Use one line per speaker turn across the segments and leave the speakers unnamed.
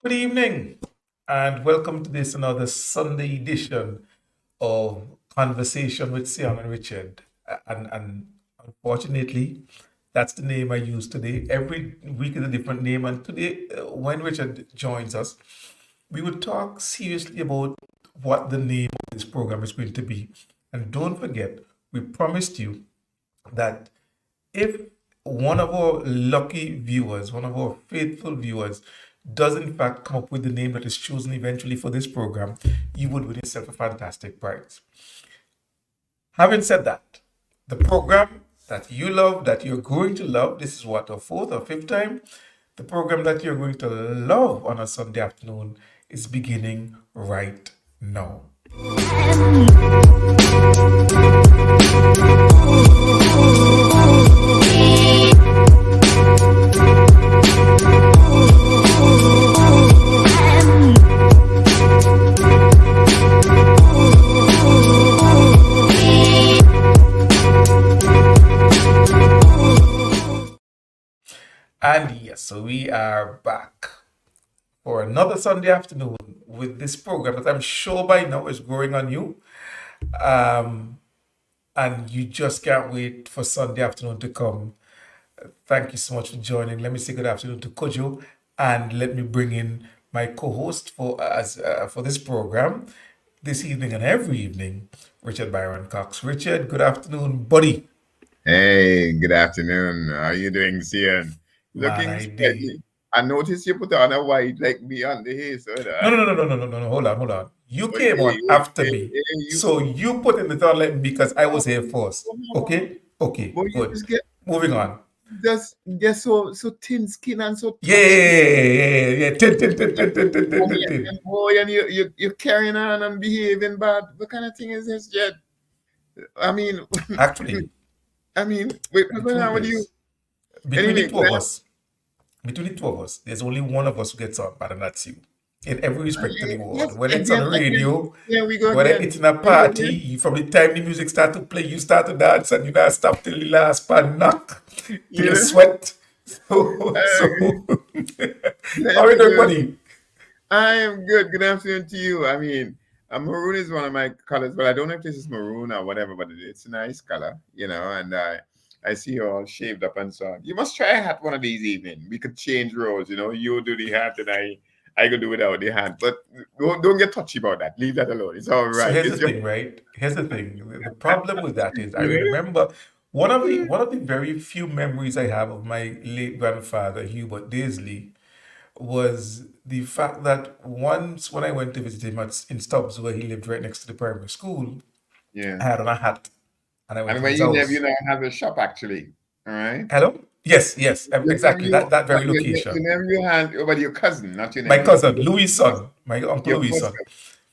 Good evening, and welcome to this another Sunday edition of Conversation with Sehon and Richard. And unfortunately, that's the name I use today. Every week is a different name, and today, when Richard joins us, we would talk seriously about what the name of this program is going to be. And don't forget, we promised you that if one of our lucky viewers, one of our faithful viewers, does in fact come up with the name that is chosen eventually for this program, you would win yourself a fantastic prize. Having said that, the program that you love, that you're going to love, this is what, a fourth or fifth time? The program that you're going to love on a Sunday afternoon is beginning right now. And yes, so we are back for another Sunday afternoon with this program that I'm sure by now is growing on you. Um, and you just can't wait for Sunday afternoon to come. Thank you so much for joining. Let me say good afternoon to Kojo, and let me bring in my co-host for this program this evening and every evening, Richard Byron Cox. Richard, good afternoon, buddy.
Hey, good afternoon. How are you doing, Sian?
Man,
Looking
I did.
slightly. I noticed you put on a white like me on the hair, so
No,
that.
no, no, no, no, no, no, no. Hold on, hold on. You came
Okay,
on after
okay.
me,
Hey, you,
so you put in the toilet because I
oh,
was here first.
oh,
Okay, okay,
boy, you
good.
just get
Moving on.
just so thin skin and so
Yeah, yeah,
touchy.
yeah, yeah, yeah, yeah, yeah. Tin, tin, tin, tin, tin, tin, tin, tin, tin.
And boy, and you're carrying on and behaving bad. What kind of thing is this, Jed? I mean,
Actually,
what's
the
going
truth
on with you?
is, between the
Anyway,
two of us, between the two of us, there's only one of us who gets on bad, and that's you. In every respect of the word.
yes,
Whether it's on the
again,
radio,
here we go
whether
again.
it's in a
Here we go
party,
again.
from the time the music start to play, you start to dance and you gotta stop till the last pan knock, till
You
you
know?
sweat. So, how are you
That's
doing,
good.
buddy?
I am good. Good afternoon to you. Maroon is one of my colors, but I don't know if this is maroon or whatever, but it's a nice color, and I see you all shaved up and so on. You must try a hat one of these evenings. We could change roles. You do the hat and I could do without the hat. But don't get touchy about that. Leave that alone. It's all
So
right.
here's the
It's just
thing, right? Here's the thing. The problem with that is I
yeah.
remember one of the very few memories I have of my late grandfather, Hubert Daisley, was the fact that once when I went to visit him in Stubbs, where he lived right next to the primary school,
Yeah.
I had on a hat and I went
And
to
when
his
you
house.
now have a shop actually. All right.
Hello? Yes, yes,
Your
exactly.
nephew,
That
but
very location.
your nephew had, but your cousin, not your
My
nephew.
cousin, Louis' son, my uncle
Your
Louis'
cousin,
son.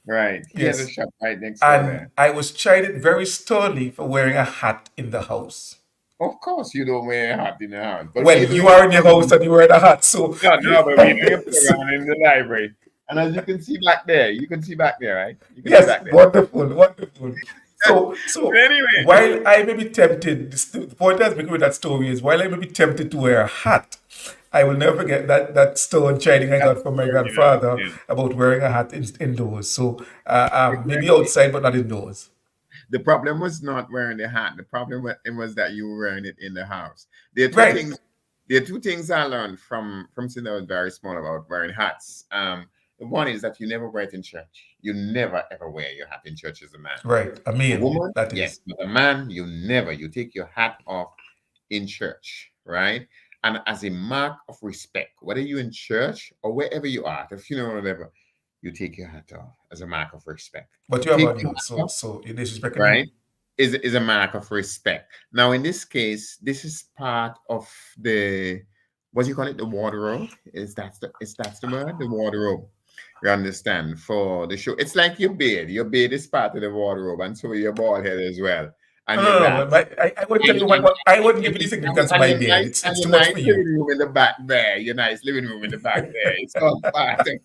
right? He has a
Yes.
shop right next door
And
there.
I was chided very sternly for wearing a hat in the house.
Of course, you don't wear a hat in the house, but
Well,
we're doing
you
a
are in your house
program.
and you wear a hat, so,
No, no, but we're doing a
so
program in the library, and as you can see back there, you can see back there, right? You can see
yes,
back there.
wonderful, wonderful. So
But anyway,
while I may be tempted, the point I was making with that story is while I may be tempted to wear a hat, I will never forget that stone chiding I
that's
got from my
very nice.
grandfather
Yeah,
about wearing a hat indoors. So maybe
exactly.
outside, but not indoors.
The problem was not wearing the hat. The problem was that you were wearing it in the house. There are two
Right.
things. There are two things I learned from since I was very small about wearing hats. The one is that you never wear it in church. You never ever wear your hat in church as a man.
Right. A
A
male,
woman,
that is.
yes, but a man, you take your hat off in church, right? And as a mark of respect, whether you're in church or wherever you are, at a funeral or whatever, you take your hat off as a mark of respect.
But you have
Take
on
your
you,
hat off,
so you're disrespecting me.
right? Is a mark of respect. Now, in this case, this is part of the what do you call it? The wardrobe. Is that's the word? The wardrobe. You understand? For the show. It's like your beard. Your beard is part of the wardrobe, and so your bald head as well.
No,
And your
no, no.
glasses.
I wouldn't tell
And,
you
and,
I wouldn't
and,
give you the
and,
significance of
and
my
your
beard.
nice
It's
and
too
your
much
nice
for you.
living room in the back there. Your nice living room in the back there. It's all part of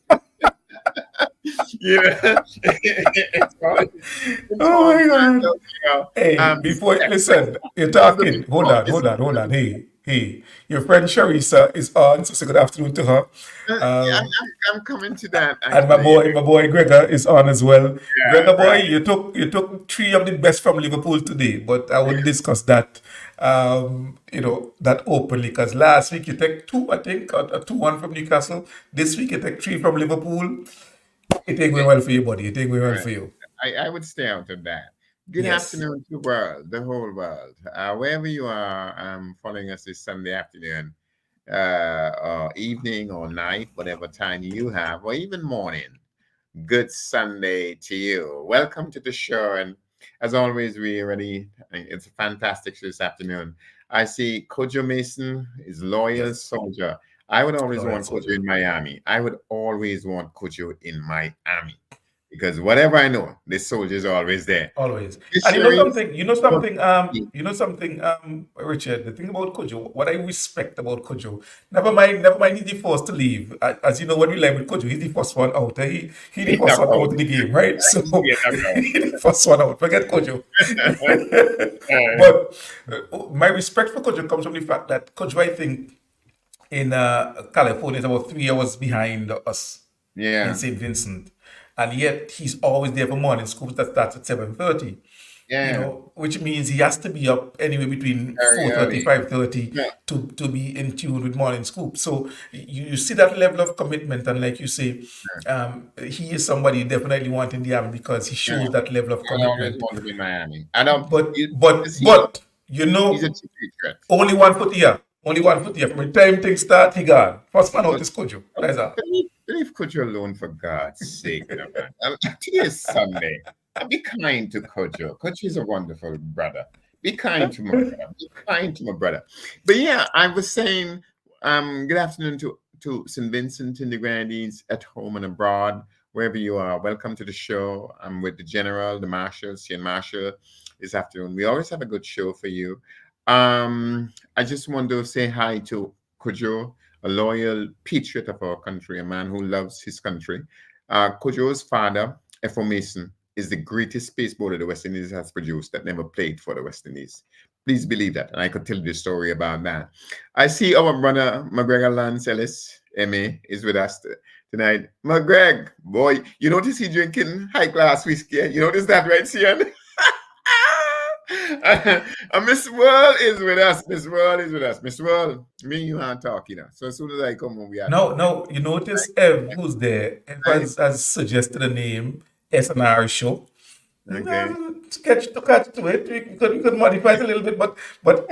yeah. it's all it's
Oh
all
my
part
God.
of
Hey, before
respect
listen, you're
of the
talking. Hold
people.
on, hold on, hold on. Hey, Hey, your friend Sharissa is on, so say good afternoon to her.
Yeah,
Um,
I'm coming to that
and
actually.
my boy Gregor is on as well.
Yeah,
Gregor boy,
right.
you took three of the best from Liverpool today, but I wouldn't discuss that. That openly because last week you take two, I think, or 2-1 from Newcastle. This week you take three from Liverpool. It ain't going well for you, buddy. It ain't going well
Right.
for you.
I would stay out of that. Good
Yes,
afternoon to the world, the whole world. Wherever you are following us this Sunday afternoon, or evening or night, whatever time you have, or even morning. Good Sunday to you. Welcome to the show. And as always, we ready. It's a fantastic show this afternoon. I see Kojo Mason is loyal
yes.
soldier. I would always
Loyal
want Kojo
soldier.
in Miami. I would always want Kojo in Miami because whatever I know, the soldier is always there.
Always. And
Fisheries,
you know something, Richard, the thing about Kojo, what I respect about Kojo, never mind he's the first to leave. As you know, when we live with Kojo, he's the first one out. He the
he
first
knocked
one
out.
out of the game, right? So
He knocked out.
he the first one out. Forget Kojo.
Uh,
But my respect for Kojo comes from the fact that Kojo, I think, in California is about 3 hours behind us in
yeah,
St. Vincent. And yet he's always there for morning school that starts at 7:30.
yeah,
Which means he has to be up anywhere between
very
4:30,
early.
5:30
Yeah,
to be in tune with morning scoop. So you see that level of commitment, and like you say, he is somebody you definitely want in the army because he
yeah.
shows that level of
I always
commitment.
want to be in Miami. I don't.
But
You,
but
is he?
but
He's a true patriot.
only 1 foot here. Only 1 foot here. From the time things start, he gone. First man out
But
is Kojo. That's all.
leave Kojo alone for God's sake, you know, man. Today is Sunday. Be kind to Kojo. Kojo is a wonderful brother. Be kind to my brother. Be kind to my brother. But yeah, I was saying, good afternoon to St. Vincent and the Grenadines at home and abroad, wherever you are. Welcome to the show. I'm with the General, the Marshal, Cian Marshal this afternoon. We always have a good show for you. I just want to say hi to Kojo, a loyal patriot of our country, a man who loves his country. Kojo's father, F.O. Mason, is the greatest space bowler the West Indies has produced that never played for the West Indies. Please believe that. And I could tell you the story about that. I see our brother, McGregor Lance Ellis, MA, is with us tonight. McGreg, boy, you notice he drinking high class whiskey. You notice that, right, Sian? Miss World is with us. Miss World is with us. Miss World, me and you aren't talking now. So as soon as I come home, we are
No,
talking.
no, you notice Ev, who's there, Ev
Right?
has suggested a name, SNR show.
Okay.
To catch to it. We could modify it a little bit, but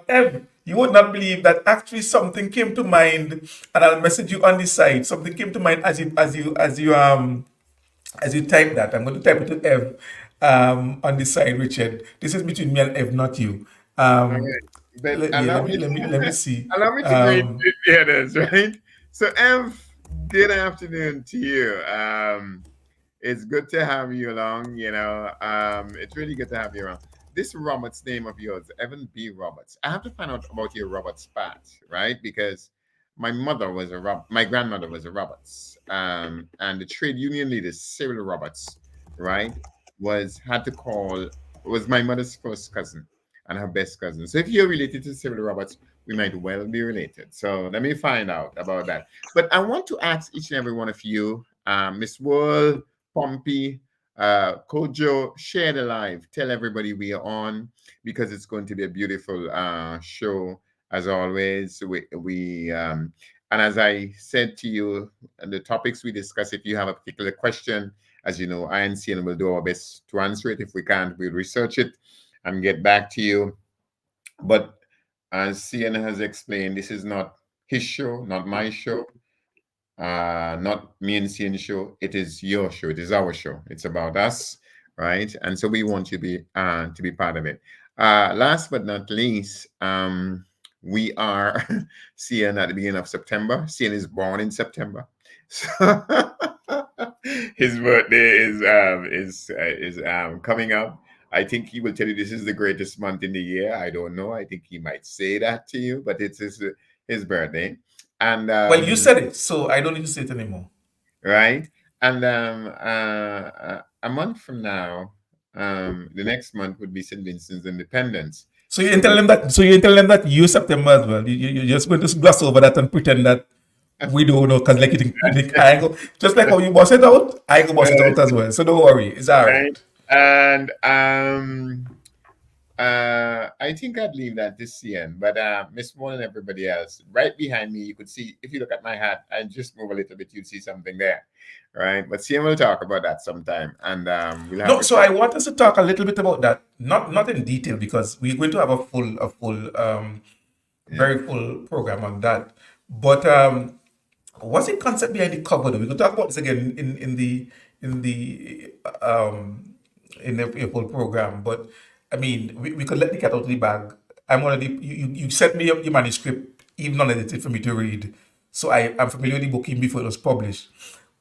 Ev, you would not believe that actually something came to mind, and I'll message you on the side. Something came to mind as you type that. I'm going to type it to Ev on the side, Richard. This is between me and Ev, not you.
All
Um,
right. But
yeah, let me see.
allow me to greet the others, right? So Ev, good afternoon to you. It's good to have you along. It's really good to have you around. This Roberts name of yours, Evan B. Roberts. I have to find out about your Roberts path, right? Because my grandmother was a Roberts, and the trade union leader Cyril Roberts, right, was my mother's first cousin and her best cousin. So if you're related to Cyril Roberts, we might well be related. So let me find out about that. But I want to ask each and every one of you, Miss World, Pompey, Kojo, share the live. Tell everybody we are on because it's going to be a beautiful show as always. And as I said to you, the topics we discuss, if you have a particular question, as you know, I and CN will do our best to answer it. If we can't, we'll research it and get back to you. But as CN has explained, this is not his show, not my show, not me and CN show. It is your show. It is our show. It's about us, right? And so we want you to be part of it. Last but not least, we are CN at the beginning of September. CN is born in September. So his birthday is coming up. I think he will tell you this is the greatest month in the year. I don't know. I think he might say that to you, but it's his birthday. And
Well, you said it, so I don't need to say it anymore.
right, and a month from now, the next month would be St. Vincent's Independence.
So you ain't telling them that. So you ain't telling them that you September as well. You're just going to gloss over that and pretend that we don't know because like you think I go just like how you boss it out. I go boss it out as well. So don't worry, it's all
Right.
right.
And I think I'd leave that to CN, but Miss Moore and everybody else, right behind me, you could see if you look at my hat and just move a little bit, you'd see something there, right? But CN will talk about that sometime, and we'll have
No,
a
so
short.
I want us to talk a little bit about that. Not in detail because we're going to have a full
Yeah,
very full program on that. But what's the concept behind the cover? Though? We could talk about this again in the um in the full program. But I mean, we could let the cat out of the bag. I'm one of the you sent me your manuscript even unedited for me to read, so I'm familiar with the book even before it was published.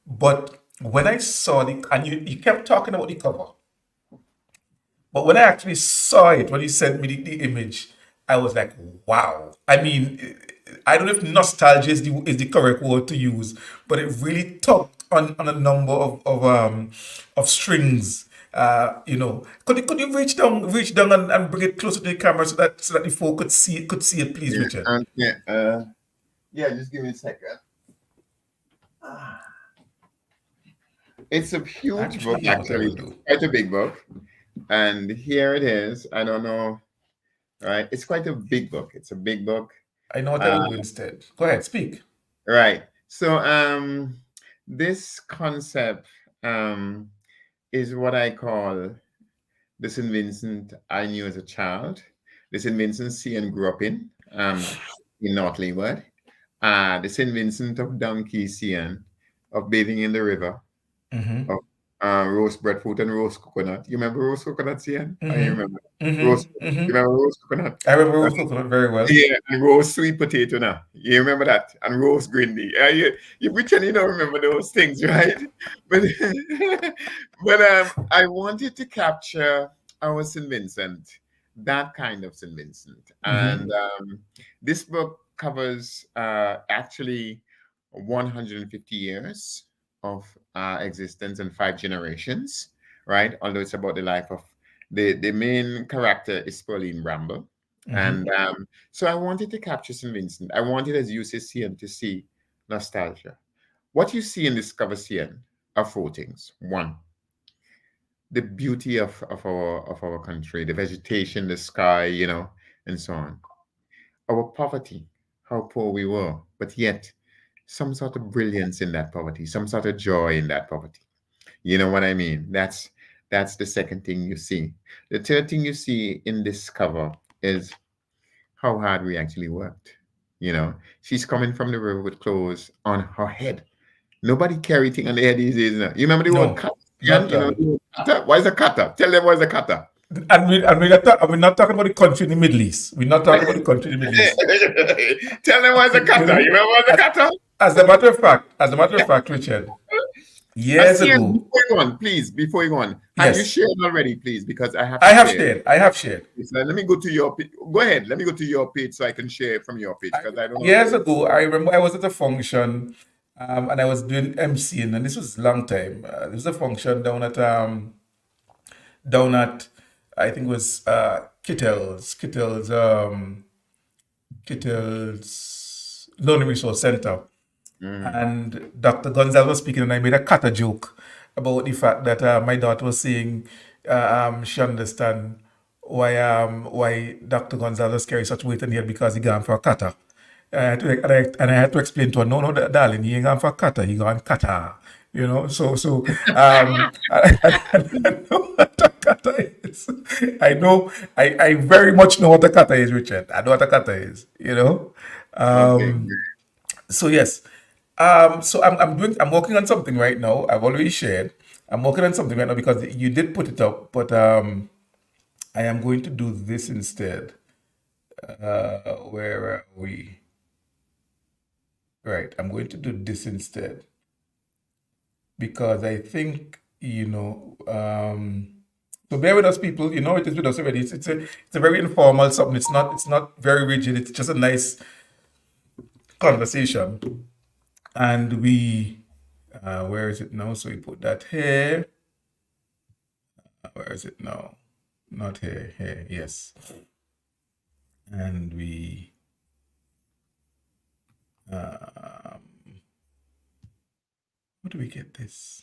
But when I saw the and you kept talking about the cover, but when I actually saw it, when you sent me the image, I was like, wow. I mean, I don't know if nostalgia is the correct word to use, but it really tugged on a number of strings. Could you reach down and bring it closer to the camera so that the folk could see it, please,
yeah,
Richard.
yeah. Yeah, just give me a second. It's a huge book,
Actually, here's what I
actually.
will
It's
do.
quite a big book, and here it is. I don't know, right? It's quite a big book. It's a big book.
I know what I will
Uh,
do instead. Go ahead, speak.
right. So, this concept is what I call the St. Vincent I knew as a child, the St. Vincent CN grew up in North Leeward, the St. Vincent of Donkey CN, of bathing in the river,
Mm-hmm.
of roast breadfruit and roast coconut. You remember roast coconut, CN? I
Mm-hmm.
remember.
Mm-hmm.
Roast, you
Mm-hmm.
remember roast coconut?
I remember roast coconut very well.
Yeah, and roast sweet potato now. You remember that? And roast grindy. You pretend you don't remember those things, right? But but I wanted to capture our St. Vincent, that kind of St. Vincent. And
Mm-hmm.
this book covers actually 150 years of existence and 5 generations, right? Although it's about the life of the main character is Pauline Bramble.
Mm-hmm.
And so I wanted to capture St. Vincent. I wanted, as you say, CN, to see nostalgia. What you see in Discover CN are four things. One, the beauty of our country, the vegetation, the sky, and so on. Our poverty, how poor we were, but yet some sort of brilliance in that poverty, some sort of joy in that poverty. You know what I mean? That's the second thing you see. The third thing you see in this cover is how hard we actually worked. She's coming from the river with clothes on her head. Nobody carry thing on their head these days. You remember the word
No,
kata?
not
Ian?
done.
The word kata? Why is a kata? Tell them what is a kata.
And we're not talking about the country in the Middle East. We're not talking about the country in the Middle East.
Tell them what is a
You
kata. You
know,
remember what is a
as,
kata?
as a matter of fact, Richard, years
Asian,
ago,
before you go on, please, before you go on, have you
yes,
shared already, please? Because I have
I
to
have
share.
shared. I have shared.
Let me go to your page. Go ahead. Let me go to your page so I can share from your page
I,
because I don't know if
years
you.
ago, I remember I was at a function, and I was doing MCing, and this was a long time. There was a function down at I think it was Kittle's Learning Resource Center.
Mm,
And Dr. Gonzalez was speaking, and I made a kata joke about the fact that my daughter was saying she understand why Dr. Gonzalez carries such weight in here because he gone for a kata. And I had to explain to her, no, no, darling, he ain't gone for a kata, he gone kata. I know what a kata is. I very much know what a kata is, Richard. I know what a kata is.
okay.
So yes. So I'm working on something right now. I've already shared. I'm working on something right now because you did put it up, but I am going to do this instead. Where are we? Right. I'm going to do this instead because I think so bear with us, people. It is with us already. It's a very informal something. It's not very rigid. It's just a nice conversation. And where is it now? So we put that here. Where is it now? Not here. Here, yes. and we um, how do we get this?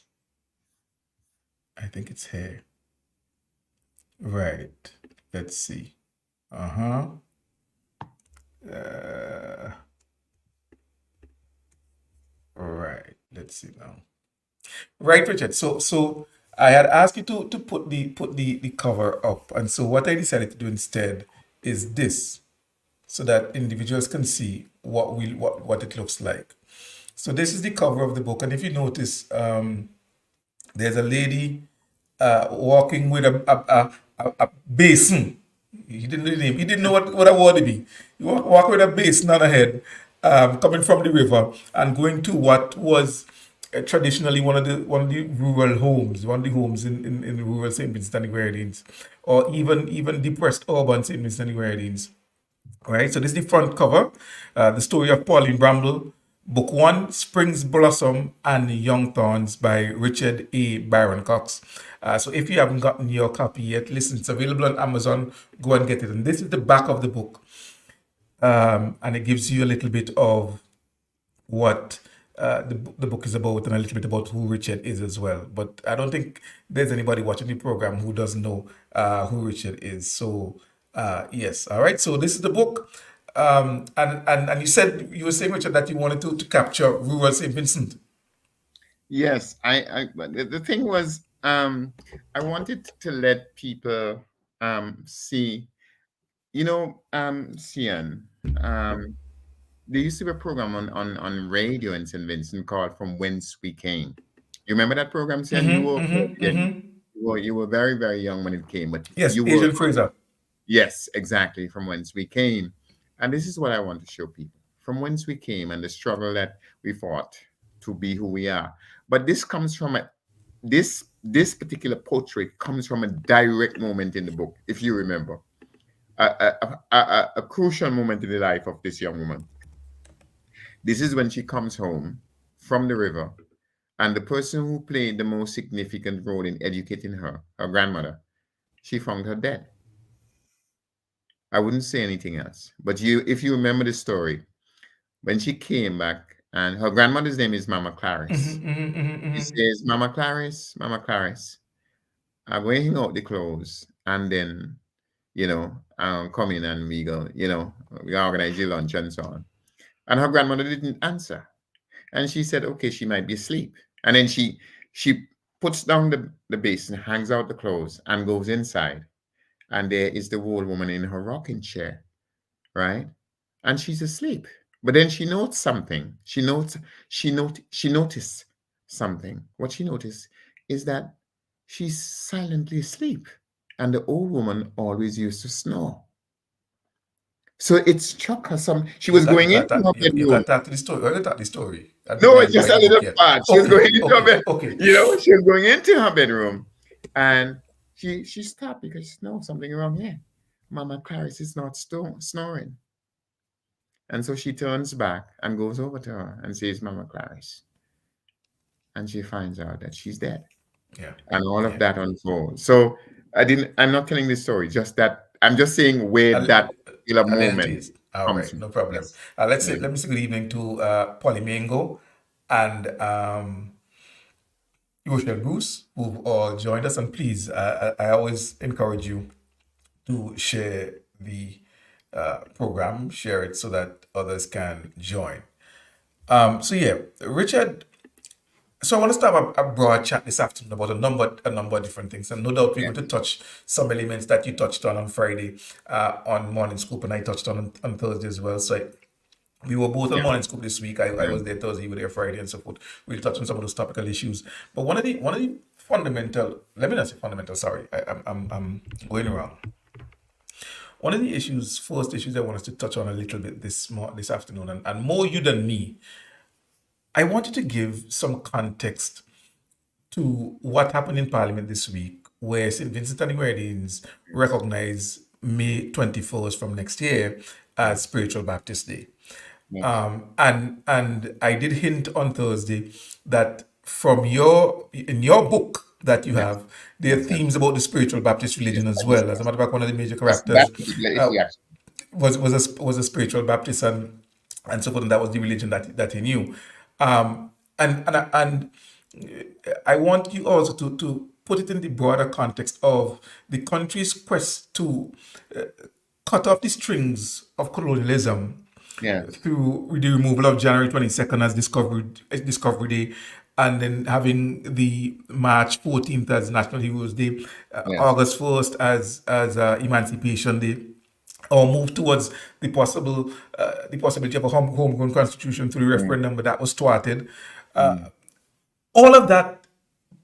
I think it's here. Right. Let's see. Uh-huh. Uh, right. Let's see now. Right, Richard. So I had asked you to put the cover up, and so what I decided to do instead is this, so that individuals can see what it looks like. So this is the cover of the book, and if you notice, there's a lady walking with a basin. He didn't know the name. He didn't know what a word it be. He walk with a basin on her head, coming from the river and going to what was traditionally one of the rural homes, one of the homes in rural St. Vincent and the Grenadines, or even depressed urban St. Vincent and the Grenadines. Right, so this is the front cover, the story of Pauline Bramble, Book One, Springs Blossom and Young Thorns by Richard A. Byron Cox. So if you haven't gotten your copy yet, listen, it's available on Amazon. Go and get it. And this is the back of the book, and it gives you a little bit of what the book is about and a little bit about who Richard is as well. But I don't think there's anybody watching the program who doesn't know who Richard is. So, yes. All right. So, this is the book. And you were saying, Richard, that you wanted to capture rural St. Vincent.
Yes, but the thing was, I wanted to let people see, Sian, um, there used to be a program on radio in St. Vincent called From Whence We Came. You remember that program, Sian? You
Mm-hmm,
were,
mm-hmm,
yeah,
mm-hmm.
you were very, very young when it came, but
Yes,
you were.
Asian Fraser.
Yes, exactly, from whence we came. And this is what I want to show people, from whence we came and the struggle that we fought to be who we are. But this comes from this particular portrait comes from a direct moment in the book, if you remember, a crucial moment in the life of this young woman. This is when she comes home from the river, and the person who played the most significant role in educating her, her grandmother, she found her dead. I wouldn't say anything else. But if you remember the story, when she came back, and her grandmother's name is Mama Clarice.
Mm-hmm, mm-hmm, mm-hmm,
She
mm-hmm.
says, Mama Clarice, I'm going to hang out the clothes, and then, come in and we organize your lunch and so on. And her grandmother didn't answer. And she said, okay, she might be asleep. And then she puts down the basin, hangs out the clothes, and goes inside. And there is the old woman in her rocking chair, right? And she's asleep. But then she notes something. She noticed something. What she noticed is that she's silently asleep. And the old woman always used to snore. So it struck her some. She
You
was
got you
going
got
into her
that you
bedroom.
got that to the story. You got the story. I didn't
No,
buy,
it's
buy
just a
the
little
book yet.
part. She was
Okay,
going into her
okay,
bed.
okay.
She was going into her bedroom, and she stopped because she knows something wrong here. Mama Clarice is not snoring. And so she turns back and goes over to her and says, Mama Clarice. And she finds out that she's dead.
Yeah,
And all of
yeah.
that unfolds. So I'm not telling this story, just that I'm just saying where
A,
that particular
a little
moment
taste. All
comes
right,
from.
no problem.
Yes.
Let's say
Yeah.
let me say good evening to Polymango and Rochelle Bruce, who all joined us. And please, I always encourage you to share the program, share it so that others can join. So yeah, Richard. So I want to start a broad chat this afternoon about a number of different things, and no doubt we're
Yeah.
going to touch some elements that you touched on Friday on Morning Scoop, and I touched on Thursday as well. So we were both on
Yeah.
Morning Scoop this week. I
Yeah.
was there Thursday, you were there Friday, and so forth. We'll touch on some of those topical issues. But one of the fundamental, let me not say fundamental. Sorry, I'm going wrong. One of the first issues I want us to touch on a little bit this afternoon, and more you than me, I wanted to give some context to what happened in Parliament this week, where St. Vincent and the Grenadines recognize May 21st from next year
Yeah.
as Spiritual Baptist Day.
Yes.
And I did hint on Thursday that in your book that you
Yes.
have, there are
Yes. And
themes about the spiritual Baptist
yes,
religion as
I
well. As a
discussed
matter of fact, one of the major
just
characters,
that particular
uh,
issue, actually.
was a spiritual Baptist and so forth, and that was the religion that he knew. And I want you also to put it in the broader context of the country's quest to cut off the strings of colonialism
Yes.
through the removal of January 22nd as Discovery Day, and then having the March 14th as National Heroes Day,
Yes.
August 1st as Emancipation Day, or move towards the possibility of a homegrown constitution through the
Mm,
referendum that was thwarted.
mm,
All of that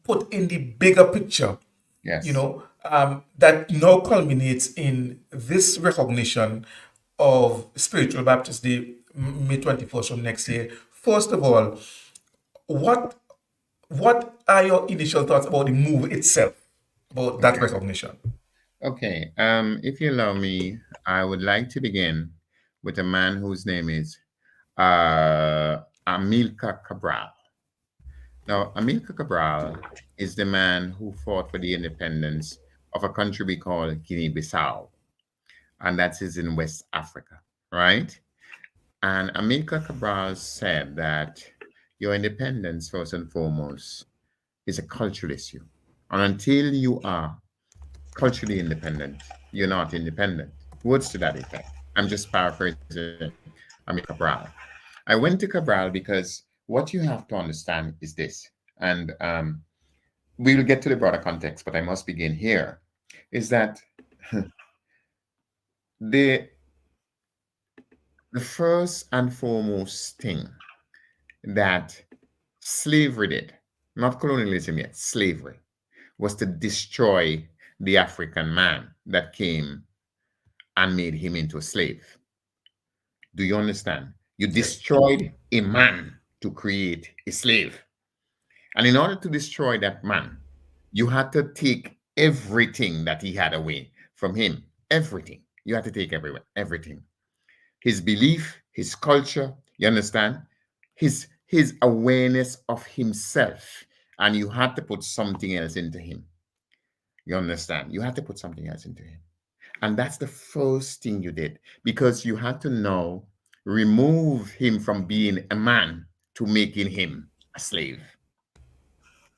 put in the bigger picture,
yes.
that now culminates in this recognition of Spiritual Baptist Day, May 21st from next year. First of all, what what are your initial thoughts about the move itself, about that
Okay.
recognition?
Okay. If you allow me, I would like to begin with a man whose name is Amilcar Cabral. Now, Amilcar Cabral is the man who fought for the independence of a country we call Guinea-Bissau, and that is in West Africa, right? And Amilcar Cabral said that your independence, first and foremost, is a cultural issue. And until you are culturally independent, you're not independent. Words to that effect. I'm just paraphrasing Amilcar Cabral. I went to Cabral because what you have to understand is this, and we will get to the broader context, but I must begin here, is that the the first and foremost thing that slavery did, not colonialism yet, slavery, was to destroy the African man that came and made him into a slave. Do you understand? You
Yes.
destroyed a man to create a slave. And in order to destroy that man, you had to take everything that he had away from him. Everything. You had to take everything. His belief, his culture, you understand? His awareness of himself. And you had to put something else into him. You understand? You had to put something else into him. And that's the first thing you did because you had to now remove him from being a man to making him a slave.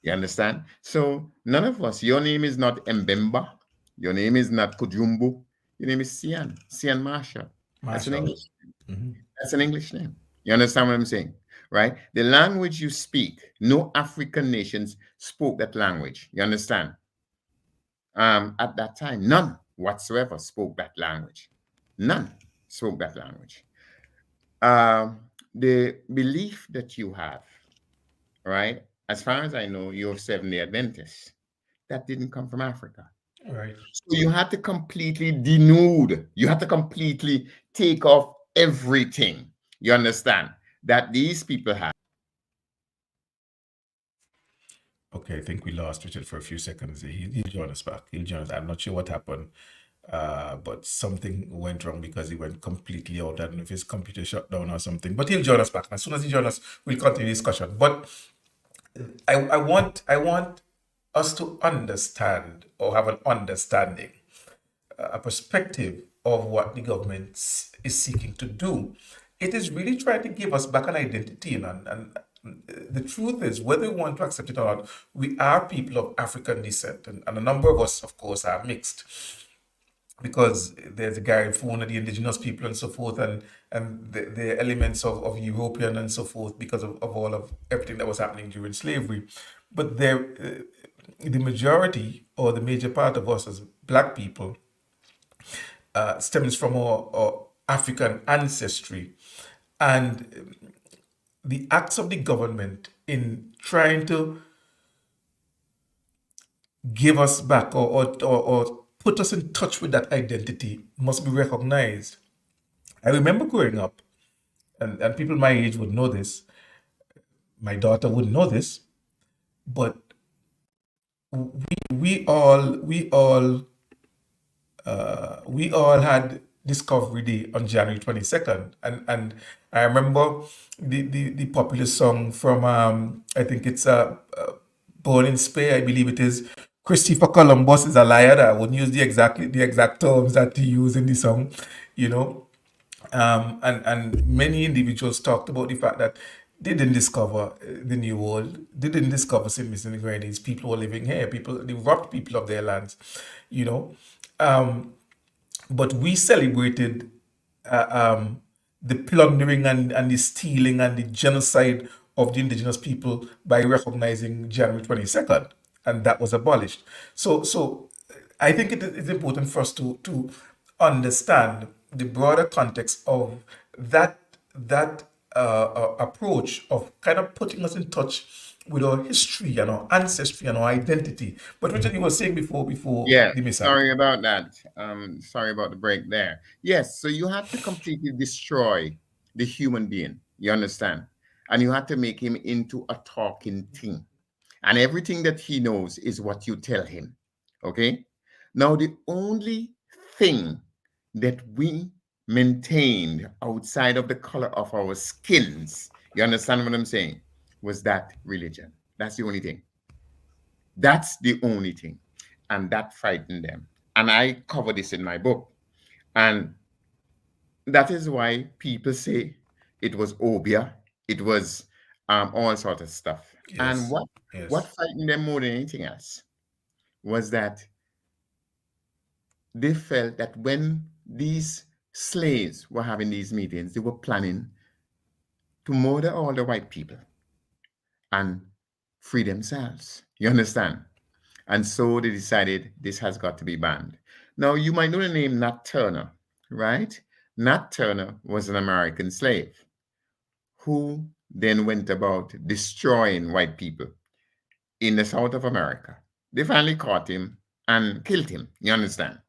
You understand? So none of us, your name is not Mbemba, your name is not Kujumbu, your name is Sian, Sian Marshall. That's an
Marshall.
English. That's an English name. You understand what I'm saying? Right? The language you speak, no African nations spoke that language. You understand? At that time, none whatsoever spoke that language. None spoke that language. The belief that you have, right? As far as I know, you're Seventh-day Adventist. That didn't come from Africa.
Right.
So you had to completely denude. You had to completely take off everything. You understand that these people have.
Okay, I think we lost Richard for a few seconds. He'll join us back. He'll join us. I'm not sure what happened, but something went wrong because he went completely out. I don't know if his computer shut down or something, but he'll join us back. And as soon as he joins us, we'll continue the discussion. But I want us to understand or have an understanding, a perspective of what the government is seeking to do. It is really trying to give us back an identity, and the truth is, whether we want to accept it or not, we are people of African descent, and a number of us, of course, are mixed because there's a Garifuna, the indigenous people, and so forth, and the elements of European and so forth because of all of everything that was happening during slavery. But the majority or the major part of us as black people stems from our African ancestry, and the acts of the government in trying to give us back or put us in touch with that identity must be recognized. I remember growing up, and people my age would know this, my daughter wouldn't know this, but we all had Discovery Day on January 22nd. And I remember the popular song from I think it's Born in Spain, I believe it is, Christopher Columbus is a liar. I wouldn't use the exact terms that he used in the song, you know. And many individuals talked about the fact that they didn't discover the New World. They didn't discover St. Vincent and the Grenadines. People were living here. People, they robbed people of their lands, you know. Um, but we celebrated uh, um, the plundering and the stealing and the genocide of the indigenous people by recognizing January 22nd, and that was abolished. So I think it's important for us to understand the broader context of that approach of kind of putting us in touch with our history and our ancestry and our identity. But Richard, you were saying before
Yeah,
the mishap.
sorry about that. Sorry about the break there. Yes, so you had to completely destroy the human being. You understand? And you had to make him into a talking thing. And everything that he knows is what you tell him. Okay? Now, the only thing that we maintained outside of the color of our skins, you understand what I'm saying, was that religion. That's the only thing. That's the only thing. And that frightened them. And I cover this in my book. And that is why people say it was obia, it was all sort of stuff. And
Yes,
what
yes.
frightened them more than anything else was that they felt that when these slaves were having these meetings, they were planning to murder all the white people and free themselves. You understand? And so they decided this has got to be banned. Now, you might know the name Nat Turner, right? Nat Turner was an American slave who then went about destroying white people in the South of America. They finally caught him and killed him. You understand?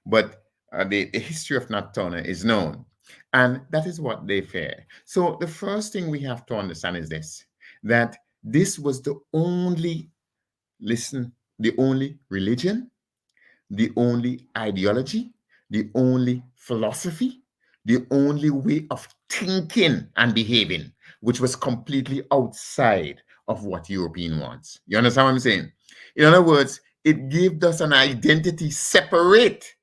But the history of Nat Turner is known. And that is what they fear. So the first thing we have to understand is this, that this was the only, listen, the only religion, the only ideology, the only philosophy, the only way of thinking and behaving, which was completely outside of what European wants. You understand what I'm saying? In other words, it gave us an identity separate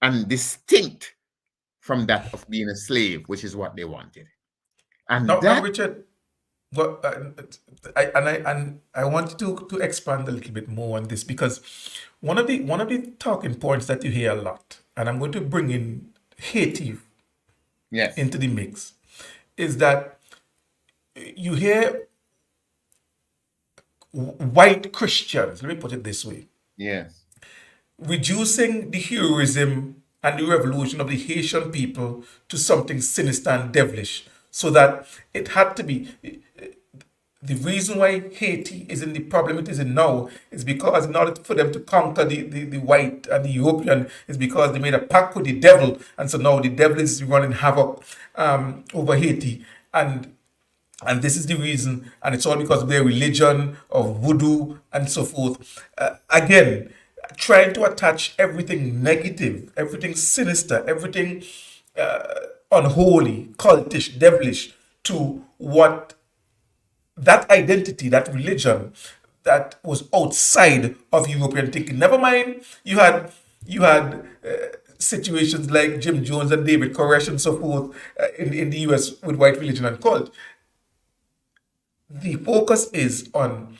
and distinct from that of being a slave, which is what they wanted. And
Now,
that,
Richard, what I want you to expand a little bit more on this because one of the talking points that you hear a lot, and I'm going to bring in Haiti
yes,
into the mix, is that you hear white Christians, let me put it this way,
yes,
reducing the heroism and the revolution of the Haitian people to something sinister and devilish, so that it had to be. The reason why Haiti is in the problem it is in now is because in order for them to conquer the white and the European is because they made a pact with the devil. And so now the devil is running havoc over Haiti. And this is the reason, and it's all because of their religion, of voodoo, and so forth. Again, trying to attach everything negative, everything sinister, everything unholy, cultish, devilish to what that identity, that religion that was outside of European thinking. Never mind, you had situations like Jim Jones and David Koresh and so forth in the US with white religion and cult. The focus is on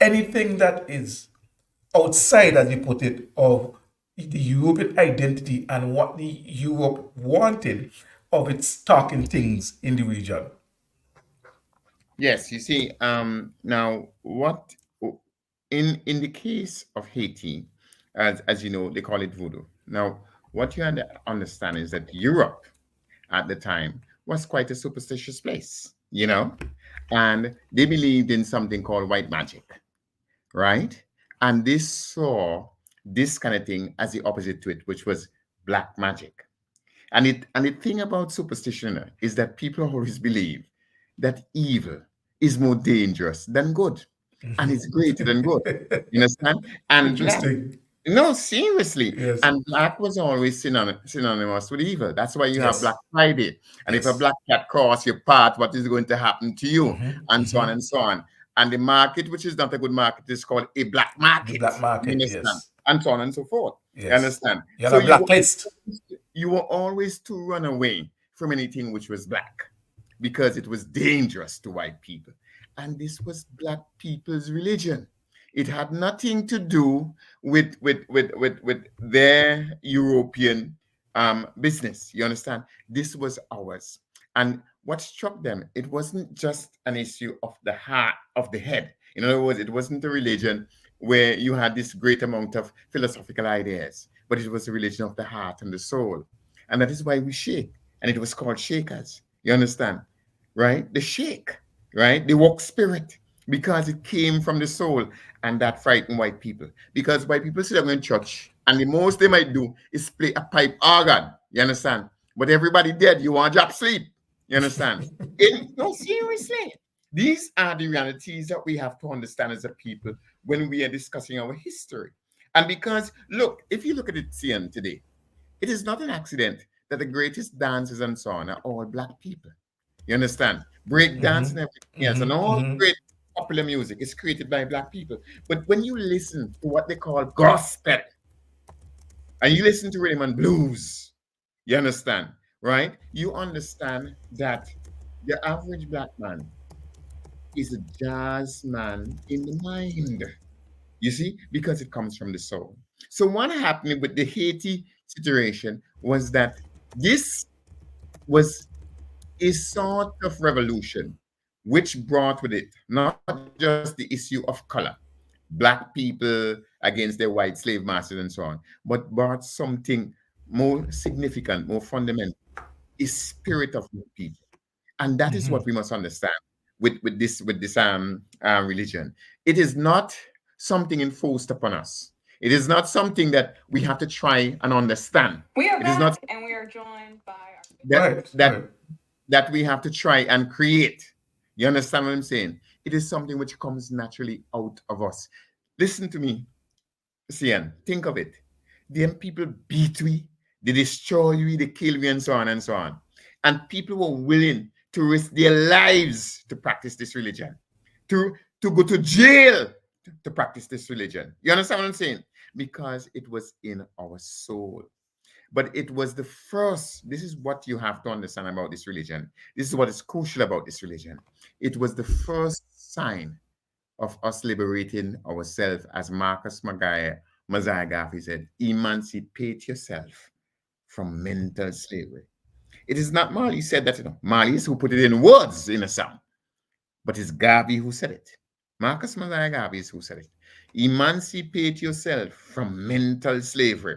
anything that is outside, as you put it, of the European identity and what the Europe wanted of its talking things in the region.
yes. You see, now what in the case of Haiti, as you know, they call it voodoo. Now, what you had to understand is that Europe at the time was quite a superstitious place, you know, and they believed in something called white magic, right? And they saw this kind of thing as the opposite to it, which was black magic. And the thing about superstition is that people always believe that evil is more dangerous than good, and it's greater than good. You understand? And black,
Interesting.
no, seriously.
Yes.
And black was always synonymous with evil. That's why you have Black
Yes.
Friday. And if a
Yes.
black cat cross your path, what is going to happen to you? And so on and so on. And the market, which is not a good market, is called a black
The
market.
black
You
market,
understand?
yes.
And so on and so forth. You
Yes.
understand?
You're
So
on a blacklist.
you were always to run away from anything which was black because it was dangerous to white people. And this was black people's religion. It had nothing to do with their European business. You understand? This was ours. And what struck them, it wasn't just an issue of the heart, of the head. In other words, it wasn't a religion where you had this great amount of philosophical ideas, but it was a religion of the heart and the soul. And that is why we shake. And it was called shakers. You understand? Right? The shake, right? The walk spirit, because it came from the soul, and that frightened white people. Because white people sit down in church, and the most they might do is play a pipe organ. You understand? But everybody dead, you want to drop sleep. You understand? No, seriously. These are the realities that we have to understand as a people when we are discussing our history. And because, look, if you look at it, CN today, it is not an accident that the greatest dancers and so on are all black people. You understand? Break dance and everything else, and all great popular music is created by black people. But when you listen to what they call gospel, and you listen to rhythm and blues, you understand, right? You understand that the average black man is a jazz man in the mind. You see, because it comes from the soul. So what happened with the Haiti situation was that this was a sort of revolution which brought with it not just the issue of color, black people against their white slave masters and so on, but brought something more significant, more fundamental, a spirit of the people. And that is what we must understand with this religion. It is not something enforced upon us. It is not something that we have to try and understand.
We are
It is not
back and we are joined by our
that
Right,
that
right.
that we have to try and create. You understand what I'm saying? It is something which comes naturally out of us. Listen to me, Sian. Think of it. Them people beat we, they destroy we, they kill we, and so on and so on. And people were willing to risk their lives to practice this religion, to to go to jail to practice this religion. You understand what I'm saying? Because it was in our soul. But it was the first, this is what you have to understand about this religion. This is what is crucial about this religion. It was the first sign of us liberating ourselves, as Marcus Messiah Garvey said, emancipate yourself from mental slavery. It is not Marley said that, Marley is who put it in words in a song, but it's Garvey who said it. Marcus Messiah Garvey is who said it. Emancipate yourself from mental slavery.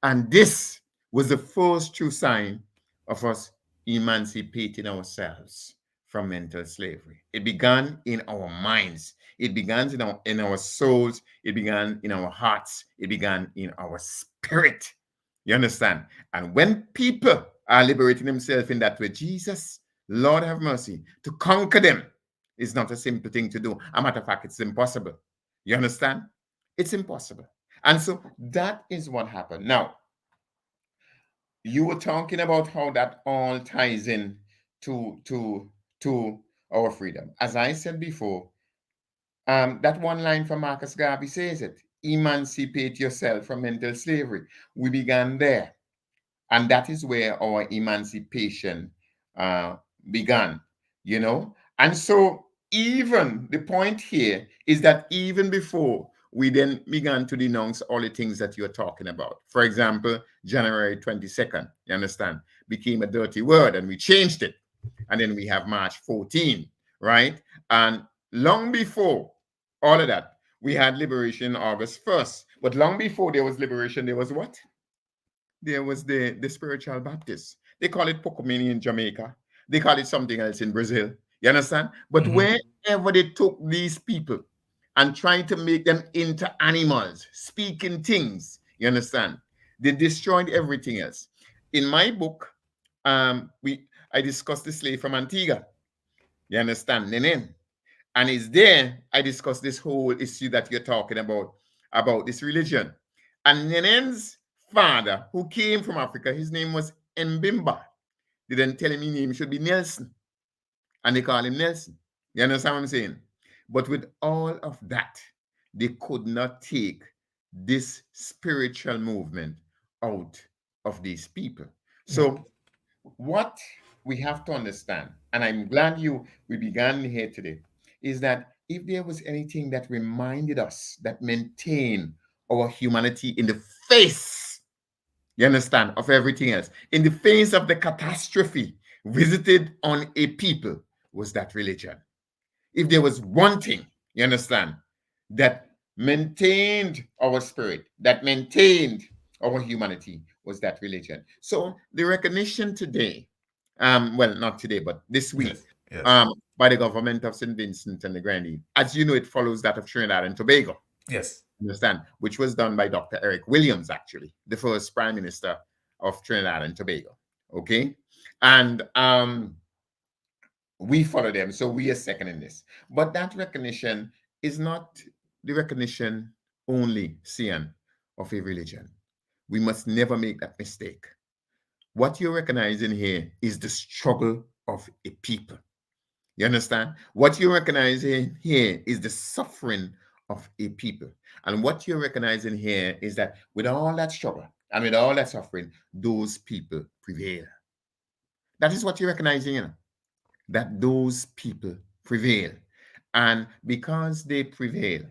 And this was the first true sign of us emancipating ourselves from mental slavery. It began in our minds. It began in our souls. It began in our hearts. It began in our spirit. You understand? And when people are liberating themselves in that way, Jesus, Lord have mercy, to conquer them is not a simple thing to do. A matter of fact, it's impossible. You understand? It's impossible. And so that is what happened. Now, you were talking about how that all ties in to our freedom. As I said before, that one line from Marcus Garvey says it: emancipate yourself from mental slavery. We began there. And that is where our emancipation uh, began, you know. And so, even the point here is that even before we then began to denounce all the things that you're talking about, for example, January 22nd, you understand, became a dirty word and we changed it. And then we have March 14, right? And long before all of that, we had liberation August 1st. But long before there was liberation, there was what? There was the spiritual Baptist. They call it Pocomini in Jamaica. They call it something else in Brazil. You understand? But wherever they took these people and trying to make them into animals, speaking things, you understand? They destroyed everything else. In my book, I discussed the slave from Antigua. You understand? Nenen. And it's there I discuss this whole issue that you're talking about this religion. And Nenen's father, who came from Africa, his name was Mbimba. They didn't tell him his name should be Nelson. And they call him Nelson. You understand what I'm saying? But with all of that, they could not take this spiritual movement out of these people.
Yeah.
So what we have to understand, and I'm glad we began here today, is that if there was anything that reminded us, that maintained our humanity in the face, you understand, of everything else, in the face of the catastrophe visited on a people, was that religion. If there was one thing, you understand, that maintained our spirit, that maintained our humanity, was that religion. So the recognition today, well, not today, but this week,
Yes. Yes.
by the government of St. Vincent and the Grenadines, as you know, it follows that of Trinidad and Tobago,
Yes.
understand, which was done by Dr. Eric Williams, actually, the first prime minister of Trinidad and Tobago. Okay. And we follow them, so we are second in this. But that recognition is not the recognition only, Sian, of a religion. We must never make that mistake. What you're recognizing here is the struggle of a people. You understand? What you're recognizing here is the suffering of a people. And what you're recognizing here is that with all that struggle and with all that suffering, those people prevail. That is what you're recognizing, that those people prevail. And because they prevail,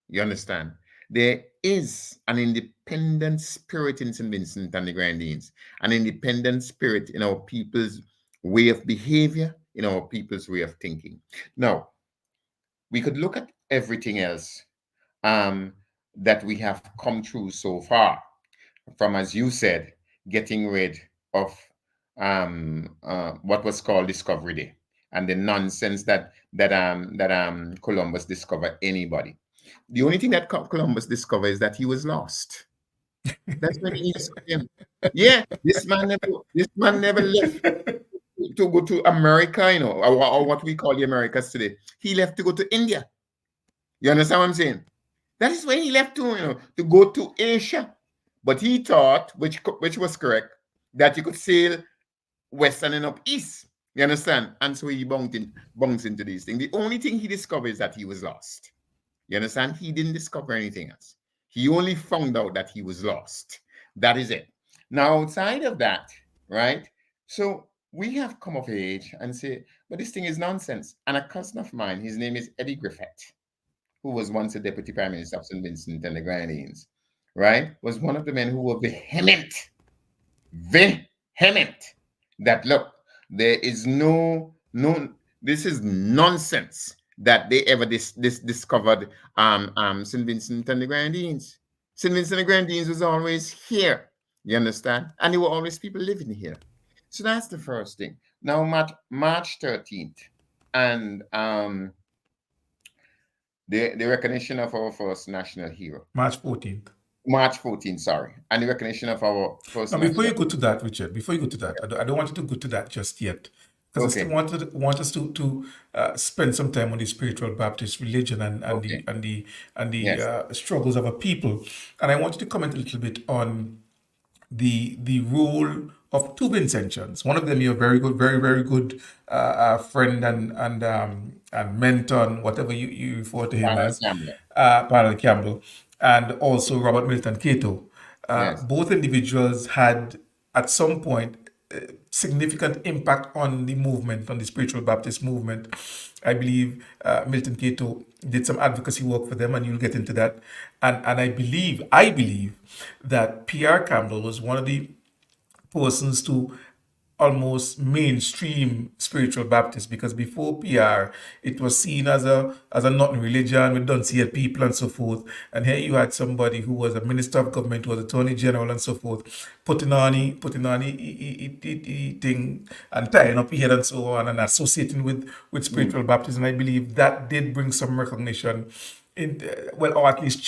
you understand, there is an independent spirit in St. Vincent and the Grenadines, an independent spirit in our people's way of behavior, in our people's way of thinking. Now, we could look at everything else um, that we have come through so far, from, as you said, getting rid of what was called Discovery Day and the nonsense that Columbus discovered anybody. The only thing that Columbus discovered is that he was lost. That's when he discovered him. Yeah, this man never left to go to America, or what we call the Americas today. He left to go to India. You understand what I'm saying? That is where he left to go to Asia. But he thought, which was correct, that you could sail west and then up east. You understand? And so he bounced into these things. The only thing he discovered is that he was lost. You understand? He didn't discover anything else. He only found out that he was lost. That is it. Now, outside of that, right? So we have come of age and say, but this thing is nonsense. And a cousin of mine, his name is Eddie Griffith, who was once a deputy prime minister of St. Vincent and the Grenadines, right? Was one of the men who were vehement that look, there is no, this is nonsense that they ever discovered St. Vincent and the Grenadines. St. Vincent and the Grenadines was always here, you understand? And there were always people living here. So that's the first thing. Now, March 13th, and the recognition of our first national hero.
March 14th.
March 14th, sorry. And the recognition of our first
Now, before
national
you go to that, Richard, before you go to that, I don't want you to go to that just yet, because I still
Okay.
want us to spend some time on the spiritual Baptist religion
Okay.
and the
Yes.
struggles of a people, and I want you to comment a little bit on the role of two Vincentians. One of them, your very good, very good friend and mentor, and whatever you refer to him
Final
as,
Campbell.
Parnell Campbell, and also Robert Milton Cato.
Yes.
Both individuals had, at some point, significant impact on the movement, on the spiritual Baptist movement. I believe Milton Cato did some advocacy work for them, and you'll get into that. And I believe that P.R. Campbell was one of the persons to almost mainstream spiritual Baptist, because before PR it was seen as a nothing religion with don't see it people and so forth. And here you had somebody who was a minister of government, who was attorney general and so forth, putting on thing and tying up his head and so on, and associating with
Mm.
spiritual Baptism. And I believe that did bring some recognition in, well, or at least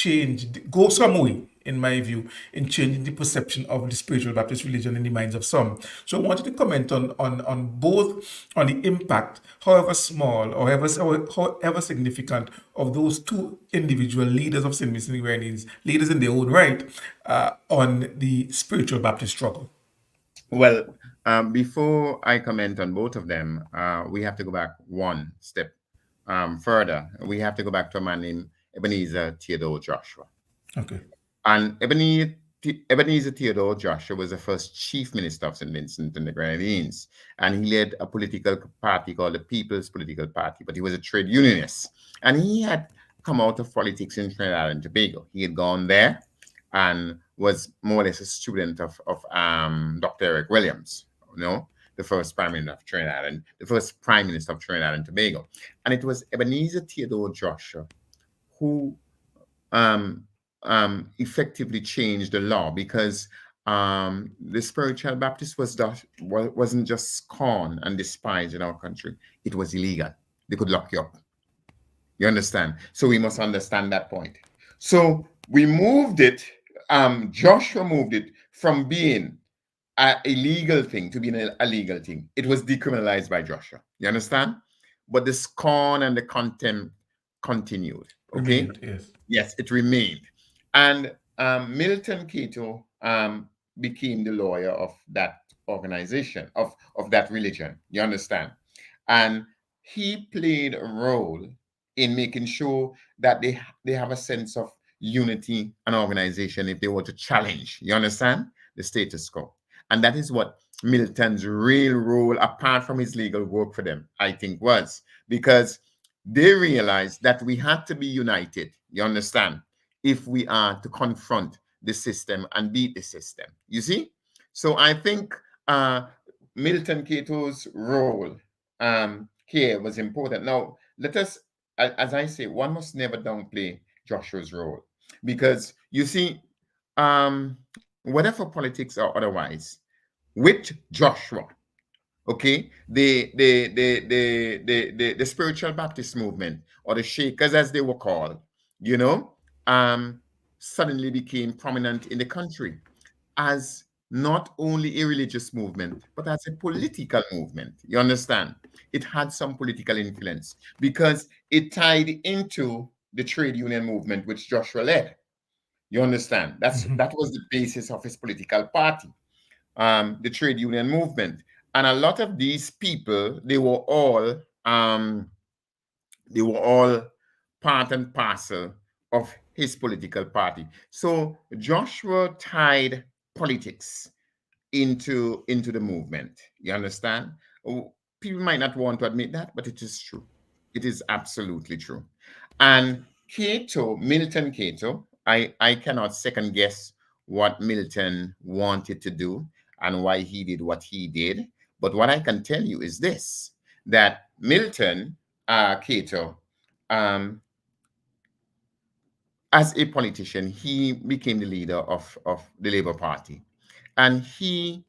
go some way, in my view, in changing the perception of the spiritual Baptist religion in the minds of some. So I wanted to comment on both, on the impact, however small or however significant, of those two individual leaders of St. Vincent and Grenadines, leaders in their own right, on the spiritual Baptist struggle.
Well, before I comment on both of them, we have to go back one step. further, we have to go back to a man named Ebenezer Theodore Joshua.
Okay.
And Ebenezer Theodore Joshua was the first chief minister of St. Vincent and the Grenadines. And he led a political party called the People's Political Party, but he was a trade unionist. And he had come out of politics in Trinidad and Tobago. He had gone there and was more or less a student of Dr. Eric Williams, you know, the first prime minister of Trinidad and the first prime minister of Trinidad and Tobago. And it was Ebenezer Theodore Joshua who um, effectively changed the law because the spiritual Baptist wasn't just scorned and despised in our country; it was illegal. They could lock you up. You understand? So we must understand that point. So we moved it. Joshua moved it from being a illegal thing to being a legal thing. It was decriminalized by Joshua. You understand? But the scorn and the contempt continued. Okay.
Remained, yes.
Yes, it remained. And Milton Cato became the lawyer of that organization, of that religion. You understand? And he played a role in making sure that they have a sense of unity and organization if they were to challenge, you understand, the status quo. And that is what Milton's real role, apart from his legal work for them, I think was because they realized that we had to be united, you understand, if we are to confront the system and beat the system. You see? So I think Milton Cato's role here was important. Now, let us, as I say, one must never downplay Joshua's role because you see, whether for politics or otherwise, with Joshua, okay, the spiritual Baptist movement or the Shakers as they were called, you know, um, suddenly became prominent in the country as not only a religious movement, but as a political movement. You understand? It had some political influence because it tied into the trade union movement which Joshua led. You understand? That was the basis of his political party, the trade union movement. And a lot of these people, um, they were all part and parcel of his political party. So Joshua tied politics into the movement. You understand? People might not want to admit that, but it is true. It is absolutely true. And Cato, Milton Cato, I cannot second guess what Milton wanted to do and why he did what he did. But what I can tell you is this, that Milton Cato, um, as a politician, he became the leader of the Labour Party. And he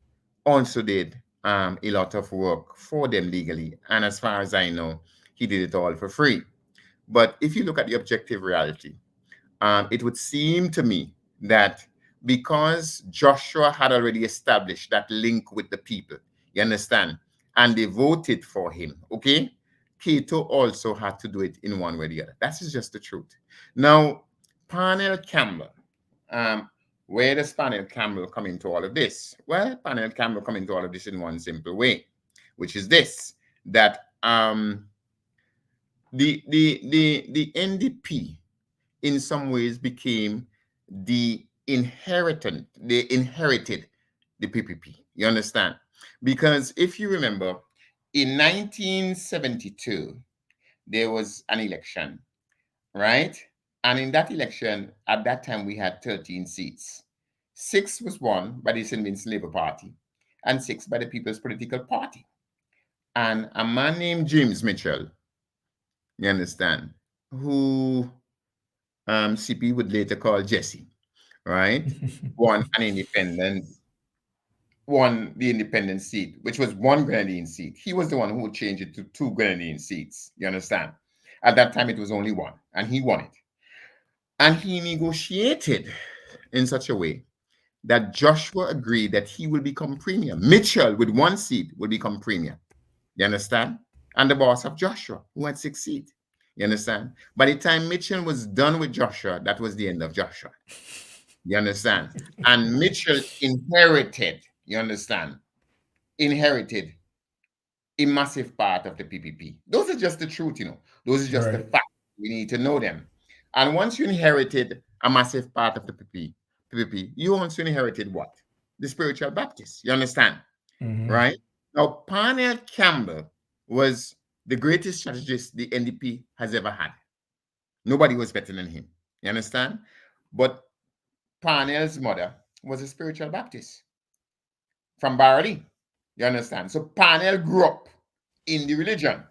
also did a lot of work for them legally. And as far as I know, he did it all for free. But if you look at the objective reality, it would seem to me that because Joshua had already established that link with the people, you understand, and they voted for him, okay? Cato also had to do it in one way or the other. That's just the truth. Now, Parnell Campbell, um, where does Parnell Campbell come into all of this? Well, Parnell Campbell come into all of this in one simple way, which is this, that the NDP in some ways became they inherited the PPP. You understand? Because if you remember, in 1972, there was an election, right? And in that election, at that time, we had 13 seats. Six was won by the St. Vincent Labour Party, and six by the People's Political Party. And a man named James Mitchell, you understand, who CP would later call Jesse, right? Won an independent, won the independent seat, which was one Grenadine seat. He was the one who would change it to two Grenadine seats. You understand? At that time, it was only one, and he won it. And he negotiated in such a way that Joshua agreed that he will become premier. Mitchell, with one seat, will become premier. You understand? And the boss of Joshua, who had six seats. You understand? By the time Mitchell was done with Joshua, that was the end of Joshua. You understand? And Mitchell inherited, you understand, inherited a massive part of the PPP. Those are just the truth, Those are just the
Right.
facts. We need to know them. And once you inherited a massive part of the PPP, you also inherited what? The spiritual Baptist. You understand?
Mm-hmm.
Right? Now, Parnell Campbell was the greatest strategist the NDP has ever had. Nobody was better than him. You understand? But Parnell's mother was a spiritual Baptist from Barley. You understand? So Parnell grew up in the religion.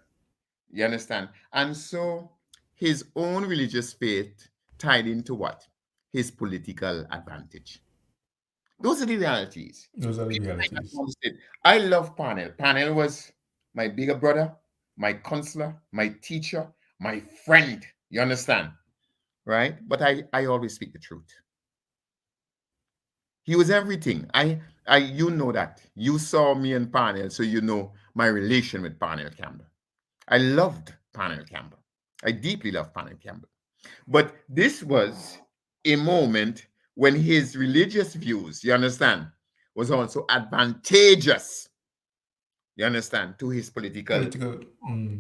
You understand? And so his own religious faith tied into what? His political advantage. Those are the realities.
Those are the
People might not
realities.
understand. I love Parnell. Parnell was my bigger brother, my counselor, my teacher, my friend. You understand? Right? But I always speak the truth. He was everything. You know that. You saw me and Parnell, so you know my relation with Parnell Campbell. I loved Parnell Campbell. I deeply loved Parnell Campbell. But this was a moment when his religious views, you understand, was also advantageous, you understand, to his political,
Political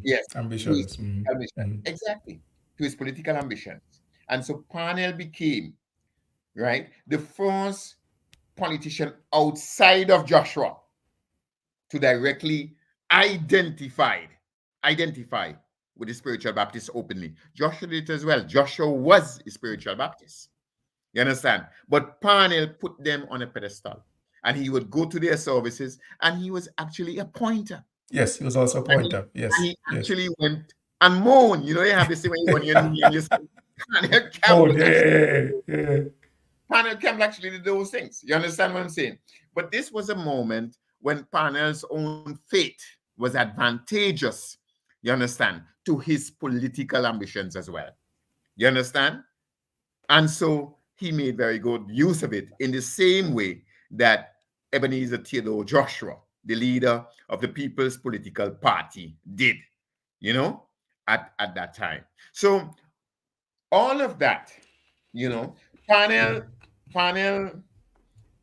yes, to his
ambitions.
ambition. Exactly, to his political ambitions. And so Parnell became, right, the first politician outside of Joshua to directly identify identify with the spiritual Baptist openly. Joshua did it as well. Joshua was a spiritual Baptist. You understand? But Parnell put them on a pedestal. And he would go to their services, and he was actually a pointer.
Yes, he was also a
And he,
pointer.
and
Yes,
he
yes.
actually went and moaned. You have this thing when you on your knee and you say, Parnell
Oh,
Campbell actually
yeah, yeah.
Parnell Campbell actually did those things. You understand what I'm saying? But this was a moment when Parnell's own faith was advantageous, you understand, to his political ambitions as well. You understand? And so he made very good use of it in the same way that Ebenezer Theodore Joshua, the leader of the People's Political Party, did, you know, at that time. So all of that, you know,
Yeah.
Parnell, Parnell,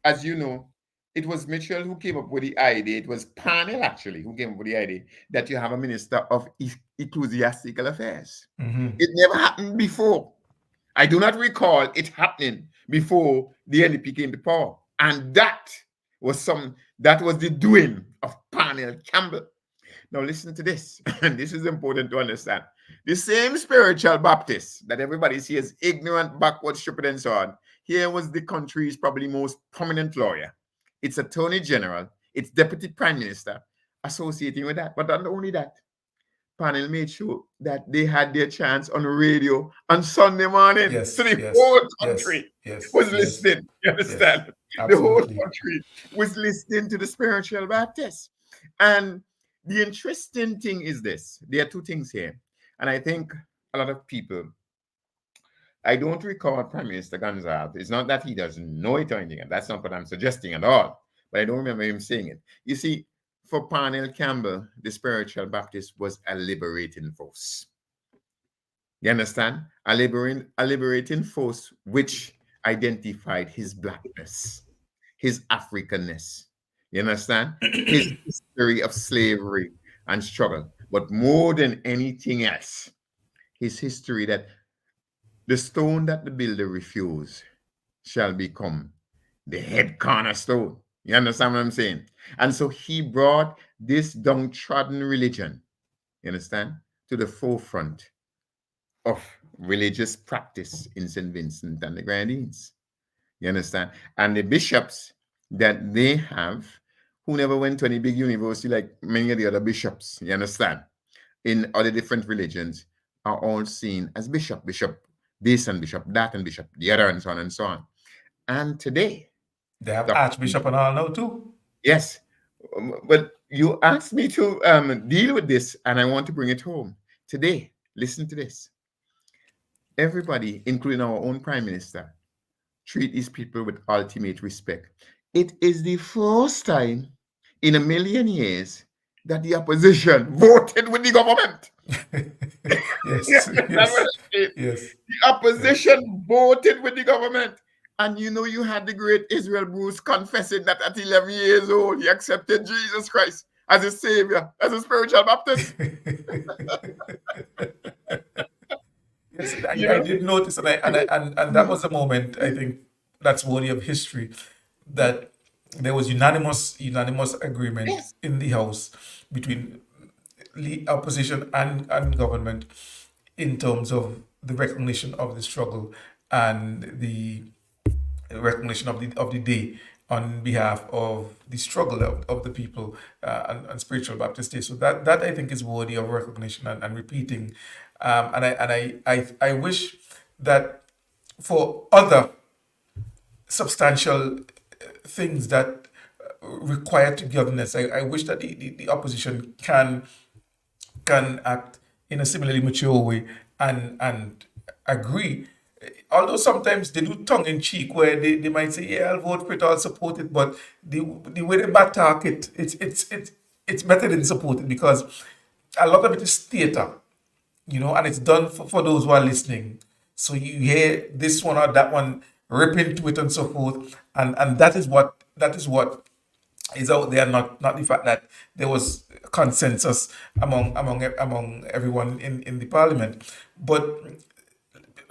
as you know, it was Mitchell who came up with the idea. It was Parnell actually who came up with the idea that you have a minister of ecclesiastical affairs.
Mm-hmm.
It never happened before. I do not recall it happening before the NDP came to power. And that was the doing of Parnell Campbell. Now listen to this, and this is important to understand. The same spiritual Baptist that everybody sees ignorant, backward, stupid, and so on, here was the country's probably most prominent lawyer. Its attorney general, its deputy prime minister, associating with that. But not only that, panel made sure that they had their chance on radio on Sunday morning. So
Yes,
the
yes,
whole
yes,
country
yes,
was
yes,
listening. You
yes.
understand? The whole
Absolutely.
country was listening to the spiritual Baptist. And the interesting thing is this. There are two things here. And I think a lot of people, I don't recall Prime Minister Gonzalez. It's not that he doesn't know it or anything. And that's not what I'm suggesting at all. But I don't remember him saying it. You see, for Parnell Campbell, the spiritual Baptist was a liberating force. You understand? A liberating force which identified his blackness, his Africanness. You understand? His history of slavery and struggle. But more than anything else, his history that the stone that the builder refused shall become the head cornerstone. You understand what I'm saying? And so he brought this downtrodden religion, you understand, to the forefront of religious practice in St. Vincent and the Grenadines. You understand? And the bishops that they have, who never went to any big university like many of the other bishops, you understand, in other different religions, are all seen as bishop this and bishop that and bishop the other and so on and so on. And today,
They have
Dr.
Archbishop and all now too.
Yes, but you asked me to deal with this, and I want to bring it home. Today, listen to this. Everybody, including our own prime minister, treat these people with ultimate respect. It is the first time in a million years that the opposition voted with the government. Yeah,
Yes,
that's what
yes,
I mean.
yes,
The
yes.
opposition voted with the government. And you had the great Israel Bruce confessing that at 11 years old, he accepted Jesus Christ as a savior, as a spiritual Baptist.
Yes,
You
I
know?
did notice, and that was a moment I think that's worthy of history, that there was unanimous agreement
Yes.
in the House between opposition and government in terms of the recognition of the struggle and the recognition of the day on behalf of the struggle of the people, and spiritual Baptist Day. So that I think is worthy of recognition and repeating. And I wish that for other substantial things that require togetherness, I wish that the opposition can act in a similarly mature way and agree. Although sometimes they do tongue in cheek where they might say, yeah, I'll vote for it, I'll support it, but the way they back talk it, it's better than support it, because a lot of it is theater, and it's done for those who are listening. So you hear this one or that one rip into it and so forth, and that is what is out there, not the fact that there was consensus among everyone in the parliament. But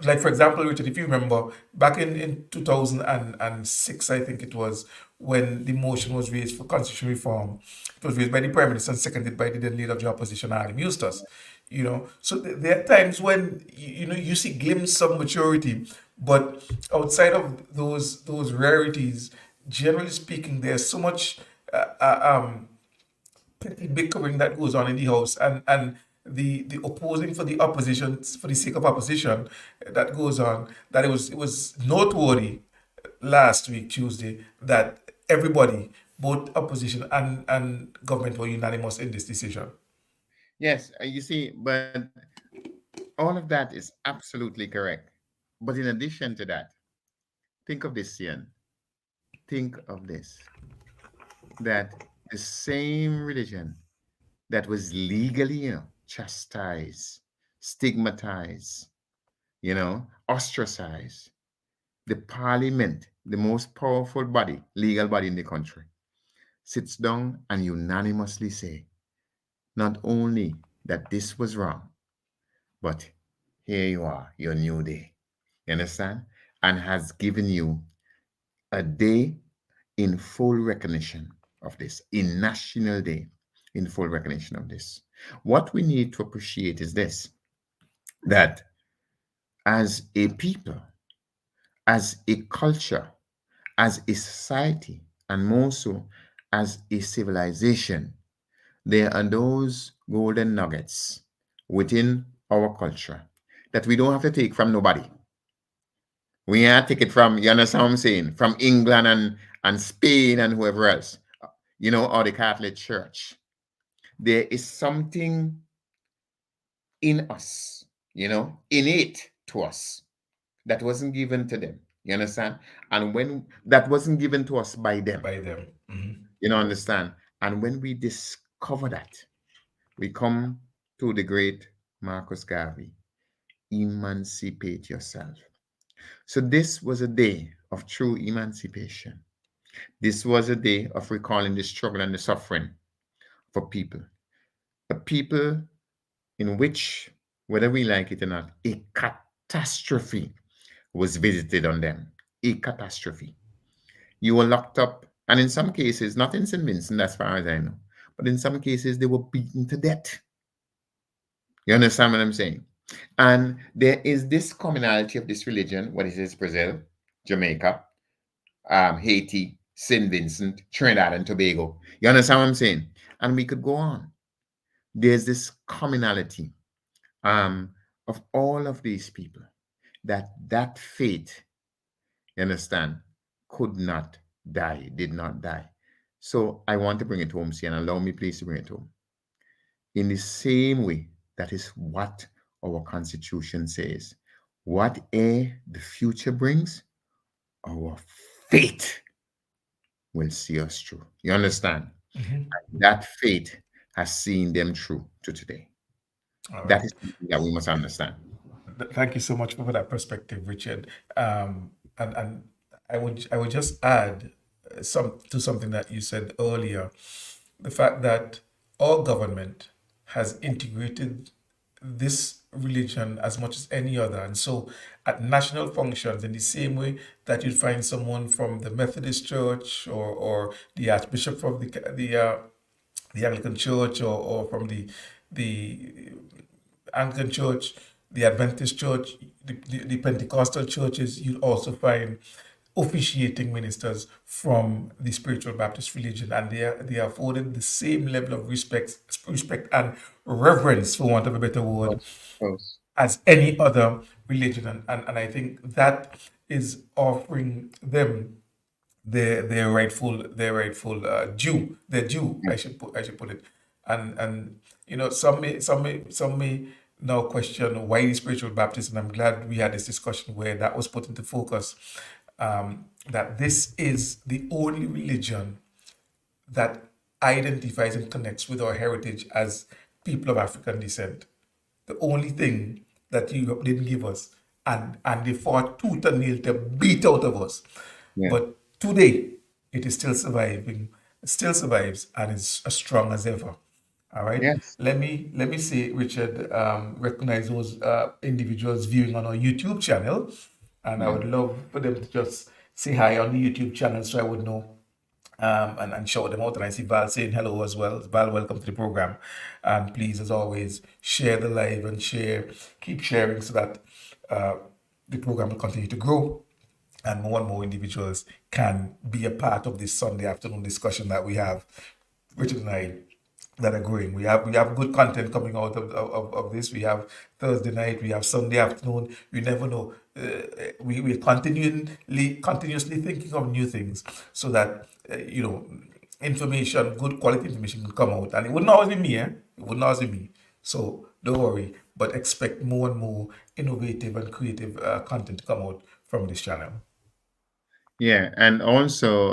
like, for example, Richard, if you remember back in 2006, I think it was, when the motion was raised for constitutional reform. It was raised by the prime minister and seconded by the then leader of the opposition, Adam Eustace. So there are times when you see glimpses of maturity, but outside of those rarities, generally speaking, there's so much petty bickering that goes on in the house, and the opposing for the opposition, for the sake of opposition, that goes on, that it was noteworthy last week Tuesday that everybody, both opposition and government, were unanimous in this decision.
Yes, you see, but all of that is absolutely correct. But in addition to that, think of this, Ian. Think of this, that the same religion that was legally, chastised, stigmatized, ostracized, the parliament, the most powerful body, legal body in the country, sits down and unanimously say, not only that this was wrong, but here you are, your new day. You understand? And has given you a day in full recognition of this, in National Day, in full recognition of this. What we need to appreciate is this, that as a people, as a culture, as a society, and more so as a civilization, there are those golden nuggets within our culture that we don't have to take from nobody. We have to take it from, you understand what I'm saying, from England and Spain and whoever else, or the Catholic Church. There is something in us, innate to us, that wasn't given to them. You understand? And when that wasn't given to us by them,
By them.
understand? And when we discover that, we come to the great Marcus Garvey, emancipate yourself. So this was a day of true emancipation. This was a day of recalling the struggle and the suffering for people. A people in which, whether we like it or not, a catastrophe was visited on them. A catastrophe. You were locked up, and in some cases, not in St. Vincent, as far as I know, but in some cases, they were beaten to death. You understand what I'm saying? And there is this commonality of this religion, what it is Brazil, Jamaica, Haiti, St. Vincent, Trinidad and Tobago. You understand what I'm saying? And we could go on. There's this commonality of all of these people, that faith, you understand, could not die, did not die. So I want to bring it home, see, and allow me please to bring it home. In the same way, that is what our Constitution says. Whatever the future brings, our faith will see us through. You understand? That faith has seen them through to today.
All
That
right.
is something that we must understand.
Thank you so much for that perspective, Richard. And I would just add something that you said earlier, the fact that our government has integrated this religion as much as any other. And so, at national functions, in the same way that you'd find someone from the Methodist Church or the Archbishop from the Anglican Church or from the Anglican Church, the Adventist Church, the Pentecostal churches, you'll also find officiating ministers from the spiritual Baptist religion, and they are afforded the same level of respect and reverence, for want of a better word,
Of course.
as any other religion. And I think that is offering them their rightful due, their due.
Yeah.
I should put it. And some may now question why the spiritual Baptist, and I'm glad we had this discussion where that was put into focus. That this is the only religion that identifies and connects with our heritage as people of African descent. The only thing that Europe didn't give us, and they fought tooth and nail to beat out of us.
Yeah.
But today, it is still surviving, still survives, and is as strong as ever. All right.
Yes.
Let me say, Richard, recognize those individuals viewing on our YouTube channel, and I
Yeah.
would love for them to just say hi on the YouTube channel so I would know, and shout them out. And I see Val saying hello as well. Val, welcome to the program. And please, as always, share the live and keep sharing so that uh, the program will continue to grow and more and more individuals can be a part of this Sunday afternoon discussion that we have, Richard and I, that are growing. We have good content coming out of this. We have Thursday night, we have Sunday afternoon. We never know. We're continuously thinking of new things so that information, good quality information can come out. And it wouldn't always be me, eh? It wouldn't always be me. So don't worry, but expect more and more innovative and creative content to come out from this channel.
Yeah, and also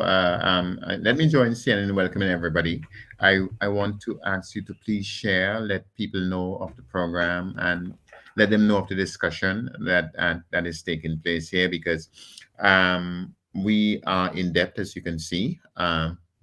let me join Sian in welcoming everybody. I want to ask you to please share, let people know of the program, and let them know of the discussion that is taking place here, because we are in depth, as you can see,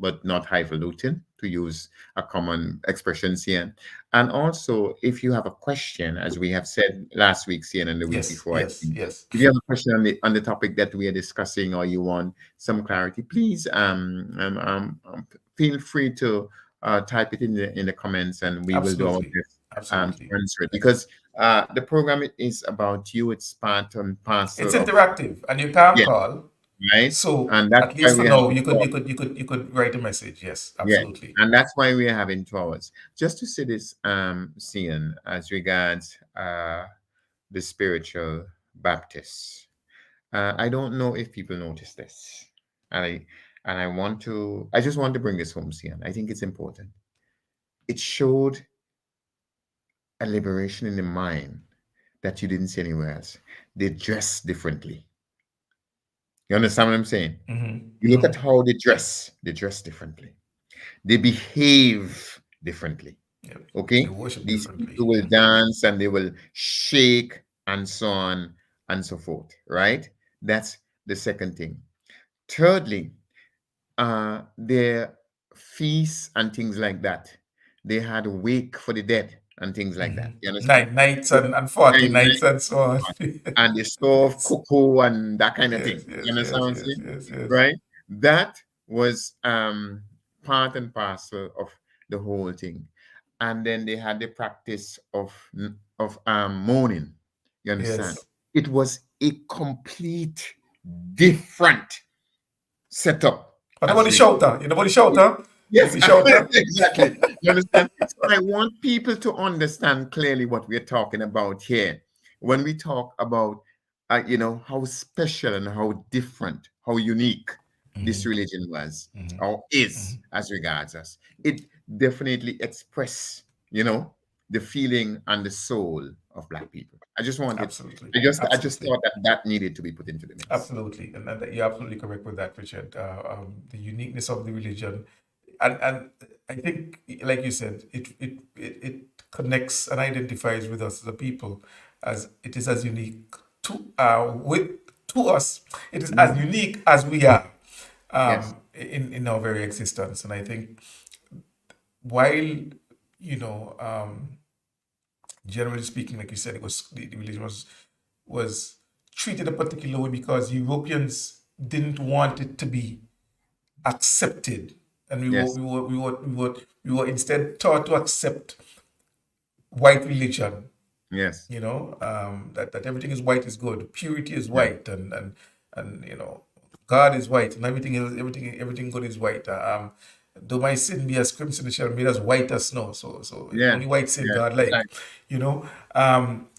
but not highfalutin, to use a common expression here. And also, if you have a question, as we have said last week, Sian, and the week
Yes,
before, I
yes,
think,
yes.
if you have a question on the topic that we are discussing, or you want some clarity, please feel free to type it in the comments, and we will do our
Absolutely.
best to
Absolutely.
answer it, because the program is about you. It's part and
It's
parcel of,
interactive and you can
yeah,
call.
right,
So
and that's
at
why
least for
we have
now,
it.
you could write a message. Yes,
Yeah,
absolutely.
and that's why we are having 2 hours. Just to see this, Cian, as regards the spiritual Baptists. I don't know if people notice this, and I just want to bring this home, Cian. I think it's important. It showed a liberation in the mind that you didn't see anywhere else. They dress differently. You understand what I'm saying?
Mm-hmm.
You look at
Mm-hmm.
how they dress differently. They behave differently.
Yep. They
Okay,
worship
these
differently.
people will
Mm-hmm.
dance and they will shake and so on and so forth, right? That's the second thing. Thirdly, their feasts and things like that. They had a wake for the dead and things like that. You
Mm-hmm.
understand?
Nine nights
So,
and 40
nine
nights and so on.
nights, and they serve
Yes,
cocoa and that kind of
yes,
thing. You
yes,
understand
yes,
what I'm
yes,
saying?
yes, yes.
Right? That was part and parcel of the whole thing. And then they had the practice of mourning. You understand?
Yes.
It was a complete different setup
What about
as
the
we.
shouter? You know about the shouter? You
Yes,
see shouter?
exactly. You understand? So I want people to understand clearly what we're talking about here. When we talk about, how special and how different, how unique this
Mm-hmm.
religion was
Mm-hmm.
or is
Mm-hmm.
as regards us, it definitely express, the feeling and the soul of Black people. I just wanted,
Absolutely.
I just
Absolutely.
thought that needed to be put into the mix.
Absolutely, and you're absolutely correct with that, Richard. The uniqueness of the religion, and I think, like you said, it connects and identifies with us as a people, as it is as unique with to us. It is as
Mhm.
unique as we are,
Yes.
in our very existence, and I think while you know, generally speaking, like you said, it was the religion was treated a particular way because Europeans didn't want it to be accepted, and
Yes,
we were instead taught to accept white religion.
yes,
That everything is white is good, purity is
yeah,
white, and God is white, and everything good is white. Though my sin be as crimson, it shall be made as white as snow. So
yeah,
only white sin
yeah.
God like,
Like,
you know.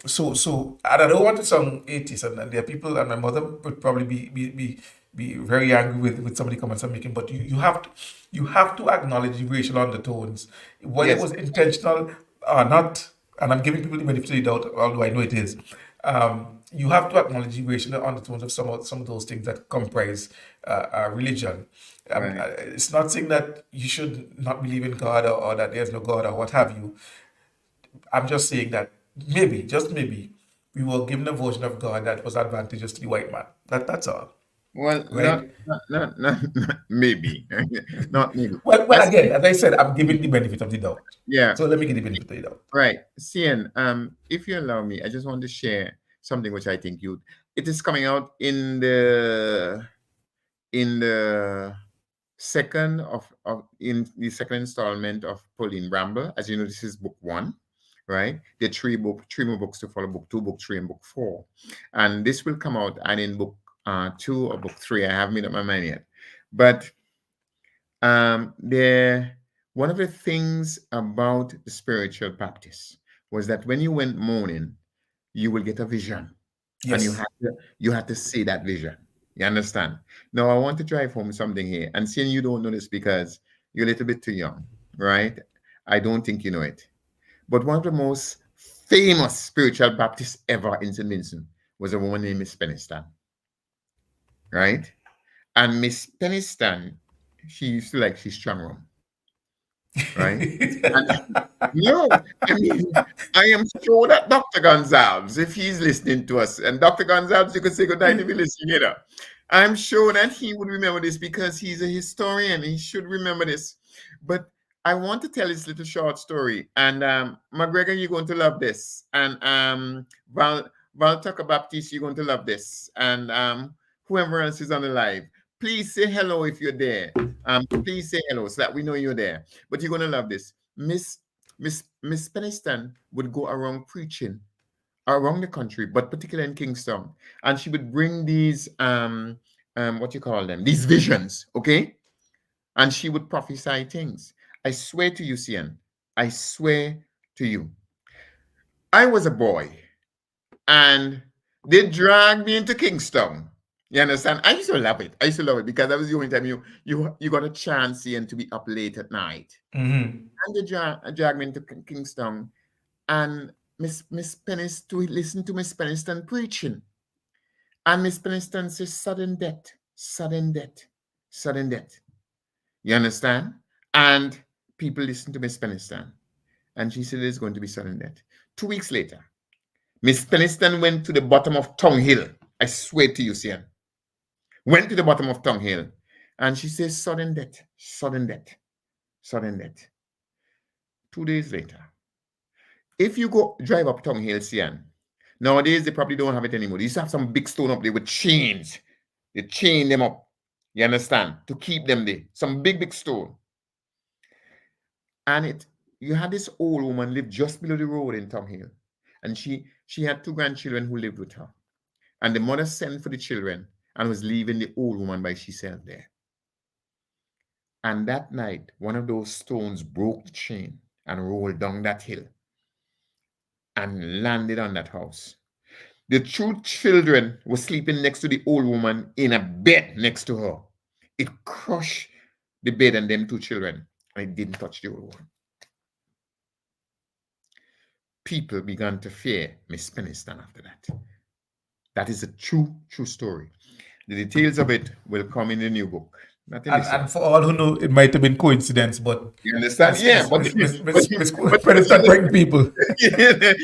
So and I don't want to sound atheist, and there are people, and my mother would probably be very angry with some of the comments I'm making, but you have to acknowledge the racial undertones, whether it
yes,
was intentional or not. And I'm giving people the benefit of the doubt, although I know it is. You have to acknowledge the racial undertones of some of those things that comprise religion.
right.
It's not saying that you should not believe in God, or that there's no God, or what have you. I'm just saying that maybe, just maybe, we were given a version of God that was advantageous to the white man. That's all,
Well,
right?
not maybe, not maybe.
Well,
I
again,
see.
as I said, I'm giving the benefit of the doubt.
Yeah,
So let me give the benefit of the doubt.
right. Cian, if you allow me, I just want to share something which I think you. It is coming out in the in the second installment of Pauline Bramble. As you know, this is book one, right? There are three more books to follow: book two, book three, and book four. And this will come out, and in book two or book three, I haven't made up my mind yet. But there, one of the things about the spiritual practice was that when you went mourning, you will get a vision, and
Yes.
you had to see that vision. You understand? Now I want to drive home something here, and seeing you don't know this because you're a little bit too young, right? I don't think you know it. But one of the most famous spiritual Baptists ever in St. Vincent was a woman named Miss Peniston, right? And Miss Peniston, she used to like she's strong room, right? And no, I mean, I am sure that Dr. Gonzalez, if he's listening to us, and Dr. Gonzalez, you could say good night if you're listening, I'm sure that he would remember this because he's a historian. He should remember this. But I want to tell this little short story. And McGregor, you're going to love this. And Val Tucker Baptiste, you're going to love this. And whoever else is on the live, please say hello if you're there. Please say hello so that we know you're there. But you're going to love this. Miss Peniston would go around preaching around the country, but particularly in Kingston, and she would bring these what you call them, these visions, okay? And she would prophesy things. I swear to you, Cian, I swear to you, I was a boy, and they dragged me into Kingston. You understand? I used to love it. I used to love it because that was the only time you got a chance, Cian, to be up late at night.
Hmm.
And they dragged me into Kingston, and Miss Pennis to listen to Miss Peniston preaching. And Miss Peniston says sudden death, sudden death, sudden death. You understand? And people listen to Miss Peniston. And she said there's going to be sudden death. 2 weeks later, Miss Peniston went to the bottom of Tongue Hill. I swear to you, Sian. Went to the bottom of Tongue Hill. And she says sudden death, sudden death, sudden death. 2 days later, if you go drive up Tongue Hill, Sian, nowadays they probably don't have it anymore. They used to have some big stone up there with chains. They chain them up. You understand? To keep them there. Some big stone. And you had this old woman live just below the road in Tongue Hill. And she had two grandchildren who lived with her. And the mother sent for the children and was leaving the old woman by herself there. And that night, one of those stones broke the chain and rolled down that hill and landed on that house. The two children were sleeping next to the old woman in a bed next to her. It crushed the bed and them two children, and it didn't touch the old woman. People began to fear Miss Peniston after that. That is a true story. The details of it will come in the new book, not in this one.
And for all who know, it might have been coincidence, but
You understand? Yeah,
Miss
but
Peniston bring people.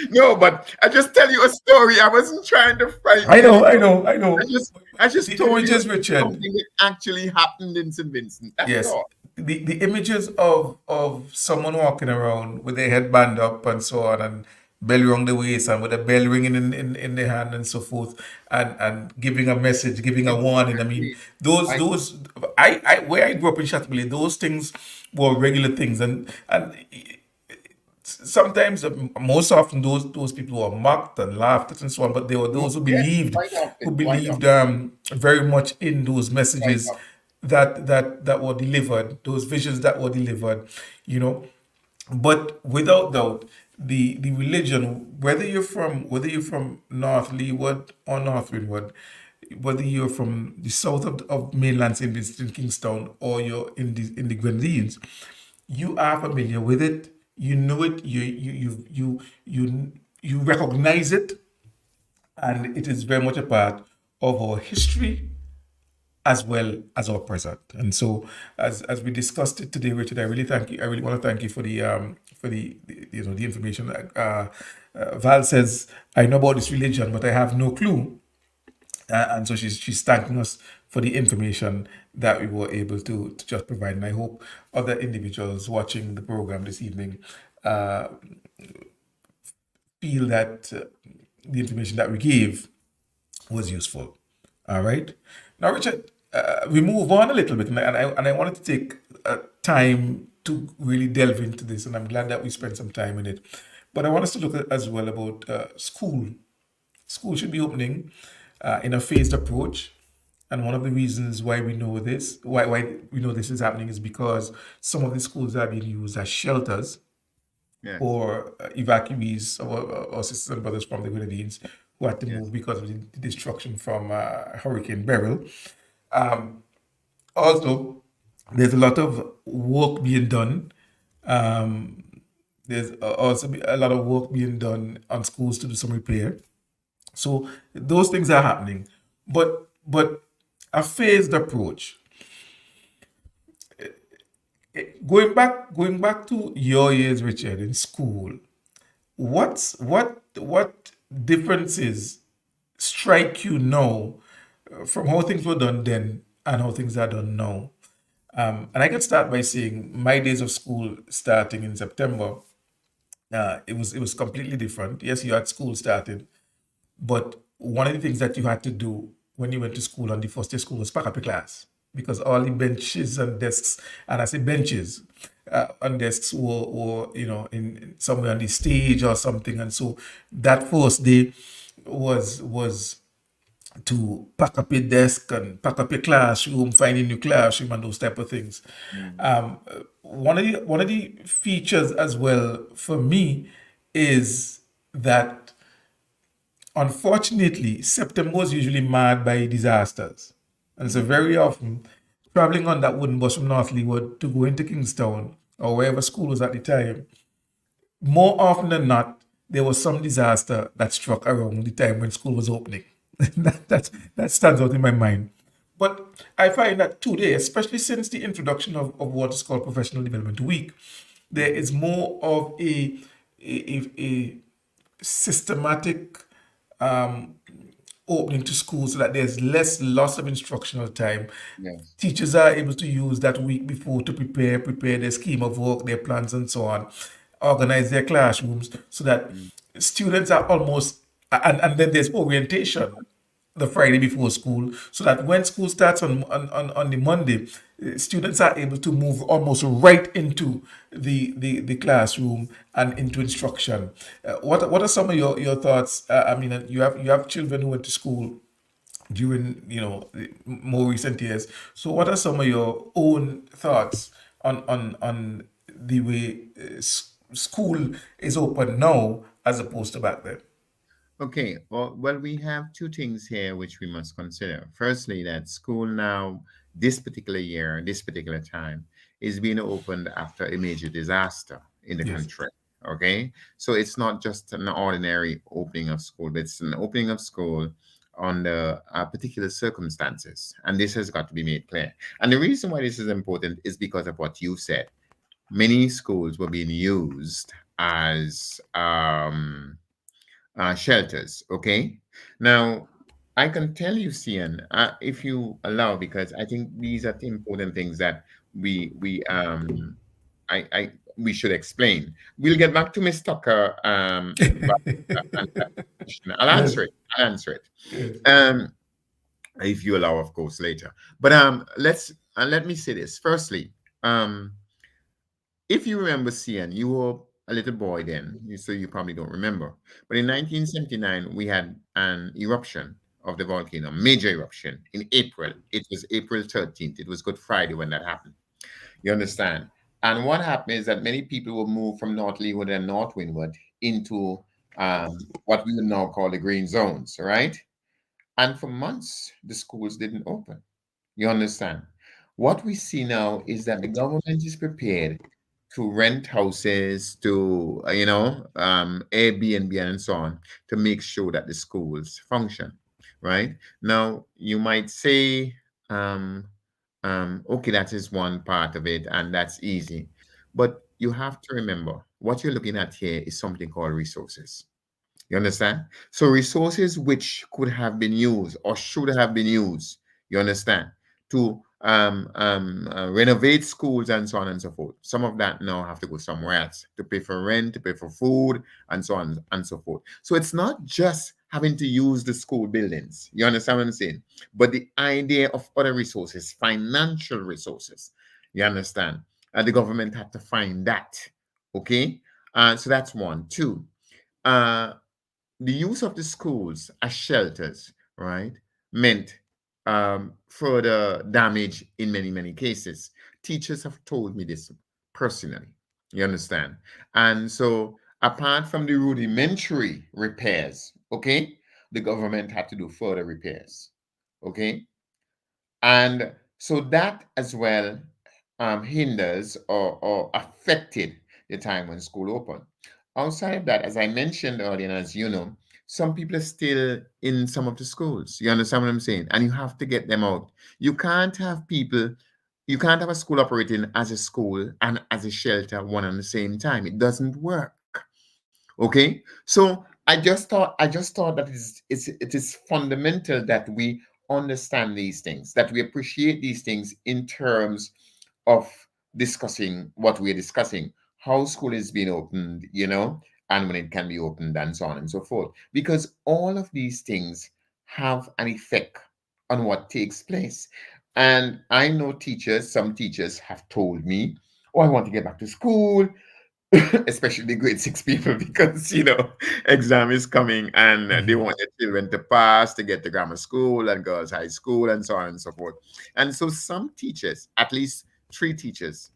no, but I just tell you a story. I wasn't trying to frighten
I know, I
anybody.
know, I know.
I just
The
told
image
you
is Richard.
something that actually happened in St. Vincent. That is
Yes,
all.
the images of someone walking around with their headband up and so on, and bell around the waist and with a bell ringing in the hand and so forth, and giving a message, giving a warning. I mean,
Exactly. I
those I where I grew up in Chateaubriand, those things were regular things, and sometimes, most often, those people were mocked and laughed at and so on. But there were those
yes, quite
who
often, quite
believed
often,
very much in those
quite
messages
often.
that were delivered, those visions that were delivered, you know. But without doubt, the religion, whether you're from North Leeward or North Windward, whether you're from the south of mainland St. Vincent Kingstown, or you're in the Grenadines, you are familiar with it. You know it. You recognize it, and it is very much a part of our history as well as our present. And so, as we discussed it today, Richard, I really thank you. I really want to thank you for the information. Val says, "I know about this religion, but I have no clue." And so she's thanking us for the information that we were able to just provide. And I hope other individuals watching the program this evening uh, feel that the information that we gave was useful. All right. Now, Richard, we move on a little bit, and I wanted to take time to really delve into this, and I'm glad that we spent some time in it. But I want us to look at, as well, about school. School should be opening in a phased approach. And one of the reasons why we know this, why we know this is happening, is because some of the schools are being used as shelters
Yes,
for evacuees or sisters and brothers from the Grenadines who had to
yes,
move because of the destruction from Hurricane Beryl. Um, Also, there's a lot of work being done. Um, there's also a lot of work being done on schools to do some repair. So those things are happening, but a phased approach. Going back to your years, Richard, in school, what differences strike you now from how things were done then and how things are done now? And I can start by saying my days of school starting in September, it was completely different. Yes, you had school starting, but one of the things that you had to do when you went to school on the first day of school was pack up your class, because all the benches and desks, and I say benches, and desks were in somewhere on the stage or something. And so that first day was to pack up your desk and pack up your classroom, find a new classroom, and those type of things.
mm,
One of the features as well for me is that, unfortunately, September was usually marred by disasters. And so
mm,
very often, traveling on that wooden bus from North Leeward to go into Kingstown or wherever school was at the time, more often than not, there was some disaster that struck around the time when school was opening. That stands out in my mind. But I find that today, especially since the introduction of what is called Professional Development Week, there is more of a systematic um, opening to schools, so that there's less loss of instructional time.
yes,
Teachers are able to use that week before to prepare their scheme of work, their plans, and so on, organize their classrooms so that
mm,
students are almost, and then there's orientation the Friday before school, so that when school starts on the Monday, students are able to move almost right into the classroom and into instruction. What are some of your thoughts? I mean, you have children who went to school during the more recent years. So, what are some of your own thoughts on the way school is open now as opposed to back then?
okay. Well, we have two things here which we must consider. Firstly, that school now, this particular year, this particular time, is being opened after a major disaster in the
Yes.
country. Okay. So it's not just an ordinary opening of school, but it's an opening of school under particular circumstances. And this has got to be made clear. And the reason why this is important is because of what you said. Many schools were being used as shelters. Okay. Now, I can tell you, Cian, if you allow, because I think these are the important things that we should explain. We'll get back to Miss Tucker, but and that question. I'll
Yes,
answer it. I'll answer it.
yes.
Um, if you allow, of course, later. But let me say this. Firstly, um, if you remember, Cian, you were a little boy then, so you probably don't remember. But in 1979, we had an eruption of the volcano, major eruption in April. It was April 13th. It was Good Friday when that happened. You understand? And what happened is that many people will move from North Leeward and North Windward into what we would now call the green zones, right? And for months, the schools didn't open. You understand? What we see now is that the government is prepared to rent houses, to Airbnb and so on, to make sure that the schools function. Right now, you might say, um, okay, that is one part of it, and that's easy. But you have to remember what you're looking at here is something called resources. You understand? So resources which could have been used or should have been used, you understand, to renovate schools and so on and so forth. Some of that now have to go somewhere else to pay for rent, to pay for food, and so on and so forth. So it's not just having to use the school buildings. You understand what I'm saying? But the idea of other resources, financial resources. You understand? The government had to find that. Okay? So that's one. Two. Uh, the use of the schools as shelters, right, meant further damage in many, many cases. Teachers have told me this personally. You understand? And so, apart from the rudimentary repairs, okay, the government had to do further repairs, okay? And so that as well hinders or affected the time when school opened. Outside of that, as I mentioned earlier, and as you know, some people are still in some of the schools. You understand what I'm saying? And you have to get them out. You can't have people, you can't have a school operating as a school and as a shelter one and the same time. It doesn't work. Okay, so I just thought that it is fundamental that we understand these things, that we appreciate these things in terms of discussing what we're discussing, how school is being opened, and when it can be opened, and so on and so forth, because all of these things have an effect on what takes place. And I know some teachers have told me, oh, I want to get back to school, especially the grade six people, because exam is coming and they
Mhm.
want their children to pass to get to grammar school and girls high school and so on and so forth. And so some teachers, at least three teachers,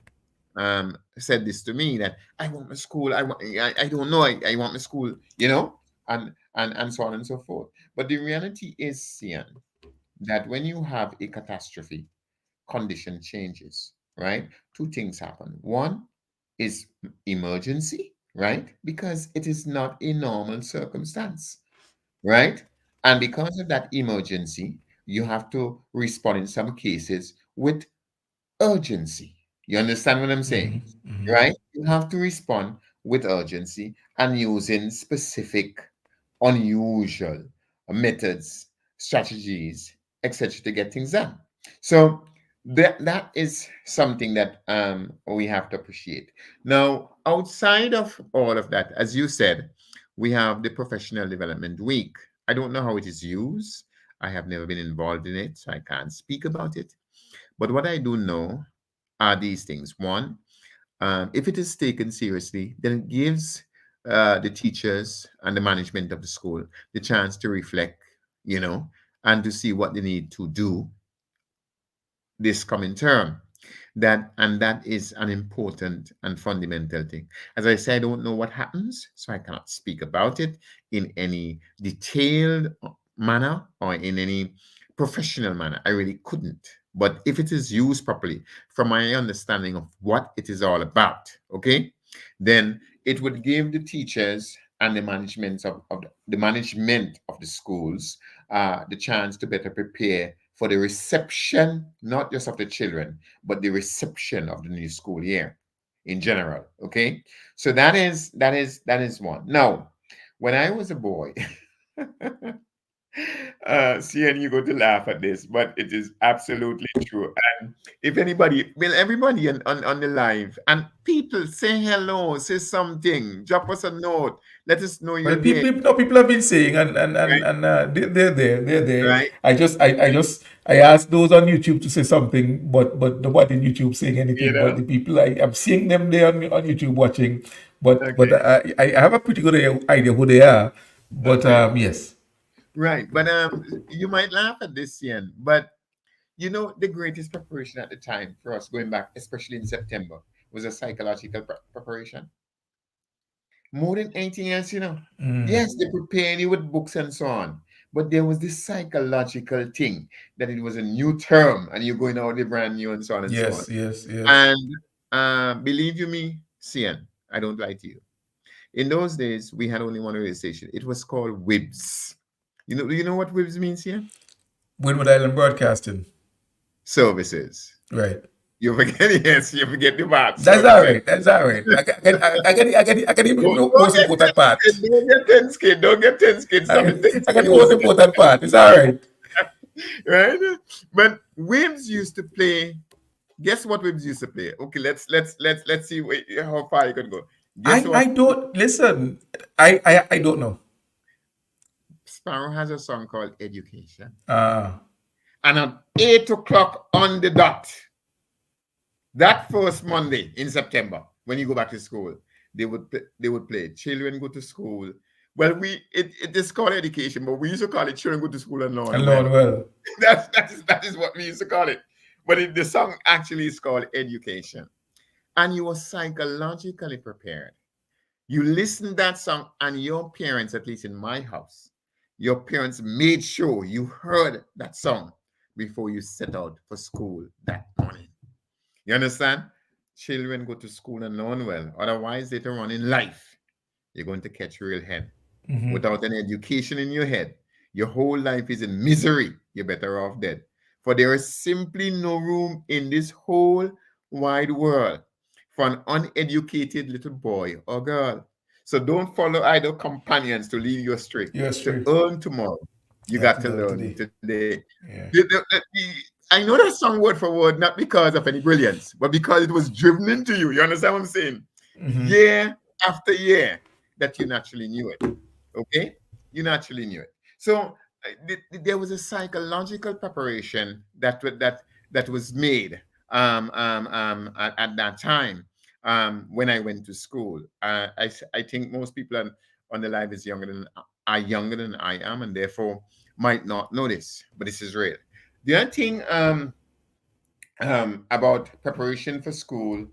said this to me, that I want my school, I don't know, I want my school, and so on and so forth. But the reality is, Sian, that when you have a catastrophe, condition changes, right? Two things happen. One is emergency, right? Because it is not a normal circumstance, right? And because of that emergency, you have to respond in some cases with urgency. You understand what I'm saying?
Mhm. Mhm.
Right? You have to respond with urgency and using specific, unusual methods, strategies, etc., to get things done. So that is something that we have to appreciate. Now, outside of all of that, as you said, we have the Professional Development Week. I don't know how it is used. I have never been involved in it, so I can't speak about it. But what I do know are these things. One, if it is taken seriously, then it gives the teachers and the management of the school the chance to reflect, you know, and to see what they need to do this coming term. That is an important and fundamental thing. As I said, I don't know what happens, so I cannot speak about it in any detailed manner or in any professional manner. I really couldn't. But if it is used properly, from my understanding of what it is all about, okay, then it would give the teachers and the management of the schools the chance to better prepare for the reception, not just of the children, but the reception of the new school year in general. Okay, so that is one. Now, when I was a boy, See, and you go to laugh at this, but it is absolutely true. And if anybody, well, everybody on the live, and people say hello, say something, drop us a note, let us know
Well,
you're there,
no, people have been saying,
right?
they're there, they're there.
Right?
I asked those on YouTube to say something, but nobody on YouTube saying
You
anything. But
know?
the people I'm seeing them there on YouTube watching, but
Okay.
I have a pretty good idea who they are. But
Okay.
yes.
Right. But you might laugh at this, Ian, but you know, the greatest preparation at the time for us going back, especially in September, was a psychological preparation. More than 18 years, you know.
Mm.
Yes, they prepare you with books and so on. But there was this psychological thing that it was a new term and you're going out the brand new and so on and so on.
Yes, yes, yes.
And believe you me, Cian, I don't lie to you. In those days, we had only one radio station. It was called WIBS. You know what WIBS means, Cian?
Wynwood Island Broadcasting.
Services.
Right.
You forget, yes, you forget the part,
That's all
services.
right. That's all right. I get the
Don't
most
get
important
tense,
part.
kid. Don't get tense, kid. Don't get tense, kid. Stop it. Tense,
I get
kid.
the most important part. It's all right.
Right? But Wims used to play. Guess what Wims used to play? Okay, let's see how far you can go. Guess
I
what?
don't listen. I don't know.
Sparrow has a song called Education,
Uh
and at 8 o'clock on the dot, that first Monday in September, when you go back to school, they would play. Children go to school. Well, it is called education, but we used to call it children go to school and learn well.
Alone well.
That is what we used to call it. But the song actually is called Education. And you were psychologically prepared. You listened that song, and your parents, at least in my house, your parents made sure you heard that song before you set out for school that morning. You understand? Children go to school and learn well. Otherwise, later on in life, you're going to catch real head.
Hmm.
Without an education in your head, your whole life is in misery. You're better off dead. For there is simply no room in this whole wide world for an uneducated little boy or girl. So don't follow idle companions to lead you astray.
You're
To
straight.
earn tomorrow, you
You have
got
to
to
learn
learn
today.
today.
Yeah.
I know that song word for word, not because of any brilliance, but because it was driven into you. You understand what I'm saying?
Hmm.
Year after year, that you naturally knew it. Okay? You naturally knew it. So there was a psychological preparation that was made at that time when I went to school. I think most people on the live is younger than I am, and therefore might not know this, but this is real. The other thing about preparation for school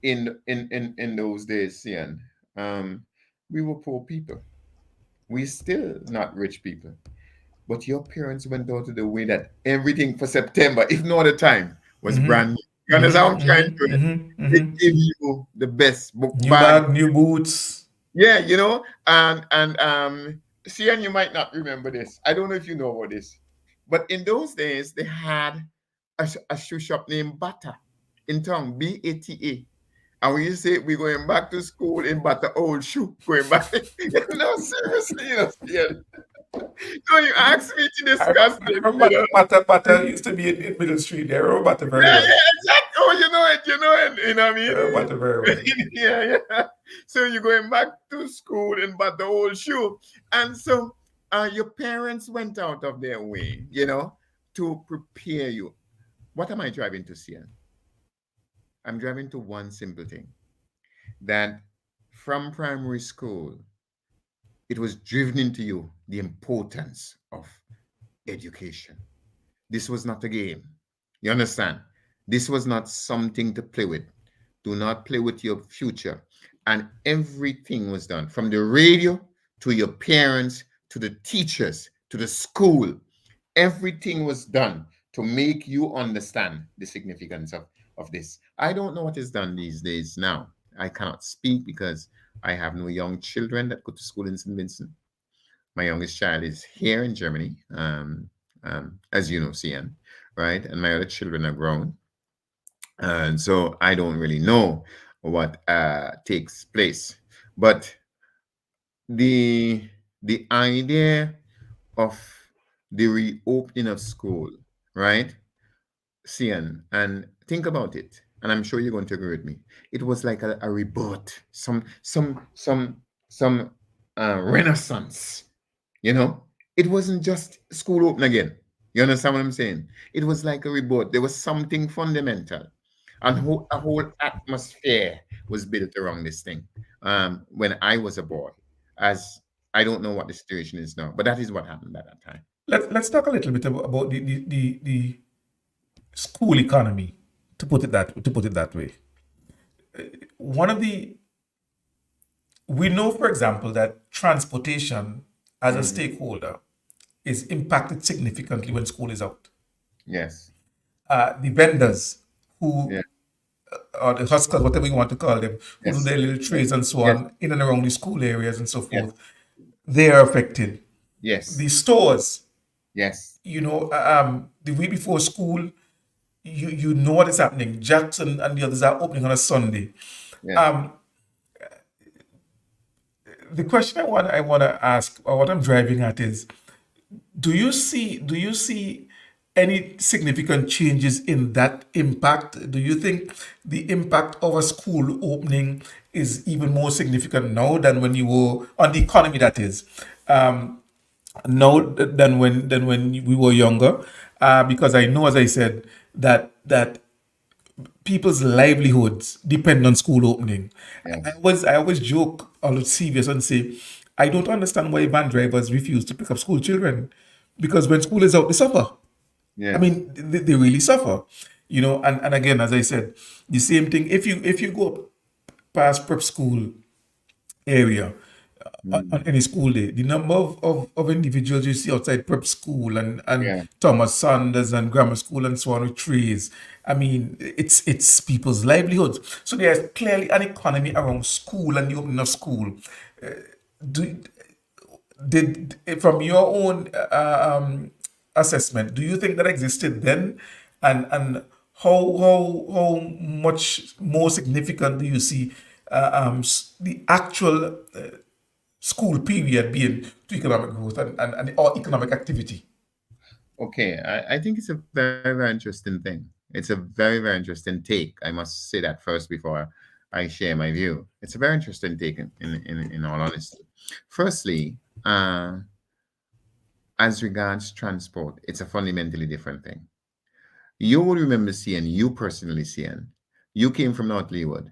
in those days, Ian, um, we were poor people. We still not rich people. But your parents went out of the way that everything for September, if no other time, was
Hmm.
brand new. You understand what I'm
Hmm.
trying
Hmm.
to do?
Hmm.
They
Hmm.
give you the best book
New
bag.
bag, new boots.
Yeah, and see, and you might not remember this. I don't know if you know about this, but in those days they had a shoe shop named Bata in town, Bata. And we used to say we're going back to school in Bata old shoe, going back. No, seriously, yeah. So you asked me to discuss
I
this,
remember Bata used to be in Middle Street there. I remember Bata very
Yeah,
well.
yeah, exactly. Oh, you know what I
I remember Bata very
mean?
well.
Yeah, yeah. So you're going back to school in but the old shoe. And so your parents went out of their way, to prepare you. What am I driving to see? I'm driving to one simple thing that from primary school, it was driven into you the importance of education. This was not a game. You understand? This was not something to play with. Do not play with your future. And everything was done from the radio to your parents to the teachers to the school. Everything was done to make you understand the significance of this. I don't know what is done these days now. I cannot speak because I have no young children that go to school in St. Vincent. My youngest child is here in Germany, as you know, CN, right? And my other children are grown. And so I don't really know what takes place. But the the idea of the reopening of school, right? Sian, and think about it, and I'm sure you're going to agree with me. It was like a rebirth, some renaissance. You know, it wasn't just school open again. You understand what I'm saying? It was like a rebirth. There was something fundamental, and a whole atmosphere was built around this thing. When I was a boy, as I don't know what the situation is now, but that is what happened at that time.
Let's talk a little bit about the school economy, to put it that way. One of the We know, for example, that transportation as a
Mm,
stakeholder is impacted significantly when school is out.
yes.
The vendors
Yeah.
who, or the hustlers, whatever you want to call them, who do
Yes.
their little
Yes.
trades and so
Yes.
on in and around the school areas and so
Yes.
forth, they are affected.
Yes.
The stores,
Yes.
the week before school, you know what is happening. Jackson and the others are opening on a Sunday.
Yes.
Um, the question I want to ask, or what I'm driving at, is: do you see any significant changes in that impact? Do you think the impact of a school opening is even more significant now than when you were on the economy? That is, now than when we were younger, because I know, as I said, that people's livelihoods depend on school opening. I
Yes.
always I always joke or look serious and say, I don't understand why van drivers refuse to pick up school children, because when school is out, they suffer. I
Yes.
mean, they really suffer. And again, as I said, the same thing. If you go up past prep school area, on
Mm.
any school day, the number of individuals you see outside prep school and
Yeah.
Thomas Sanders and grammar school and so on with trees, I mean, it's people's livelihoods. So there's clearly an economy around school and the opening of school. Do, did From your own assessment, do you think that existed then, and how much more significant do you see the actual school period being to economic growth and or economic activity?
Okay. I think it's a very, very interesting thing. It's a very, very interesting take. I must say that first before I share my view. It's a very interesting take in all honesty. Firstly, as regards transport, it's a fundamentally different thing. You will remember seeing, you personally seeing, you came from North Leeward,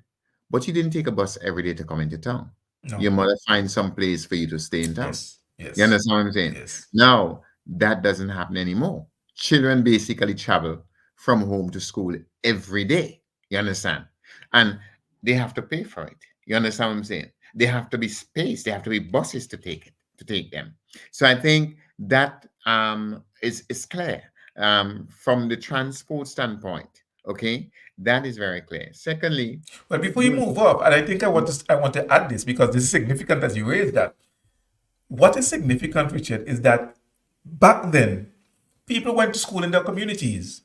but you didn't take a bus every day to come into town.
No.
Your mother find some place for you to stay in town.
Yes.
You
Yes.
understand what I'm saying?
Yes.
Now, that doesn't happen anymore. Children basically travel from home to school every day. You understand? And they have to pay for it. You understand what I'm saying? They have to be space. They have to be buses to take them. So I think that is clear from the transport standpoint. Okay, that is very clear. Secondly,
But before you
you,
move up, and I think I want to add this because this is significant as you raise that. What is significant, Richard, is that back then people went to school in their communities.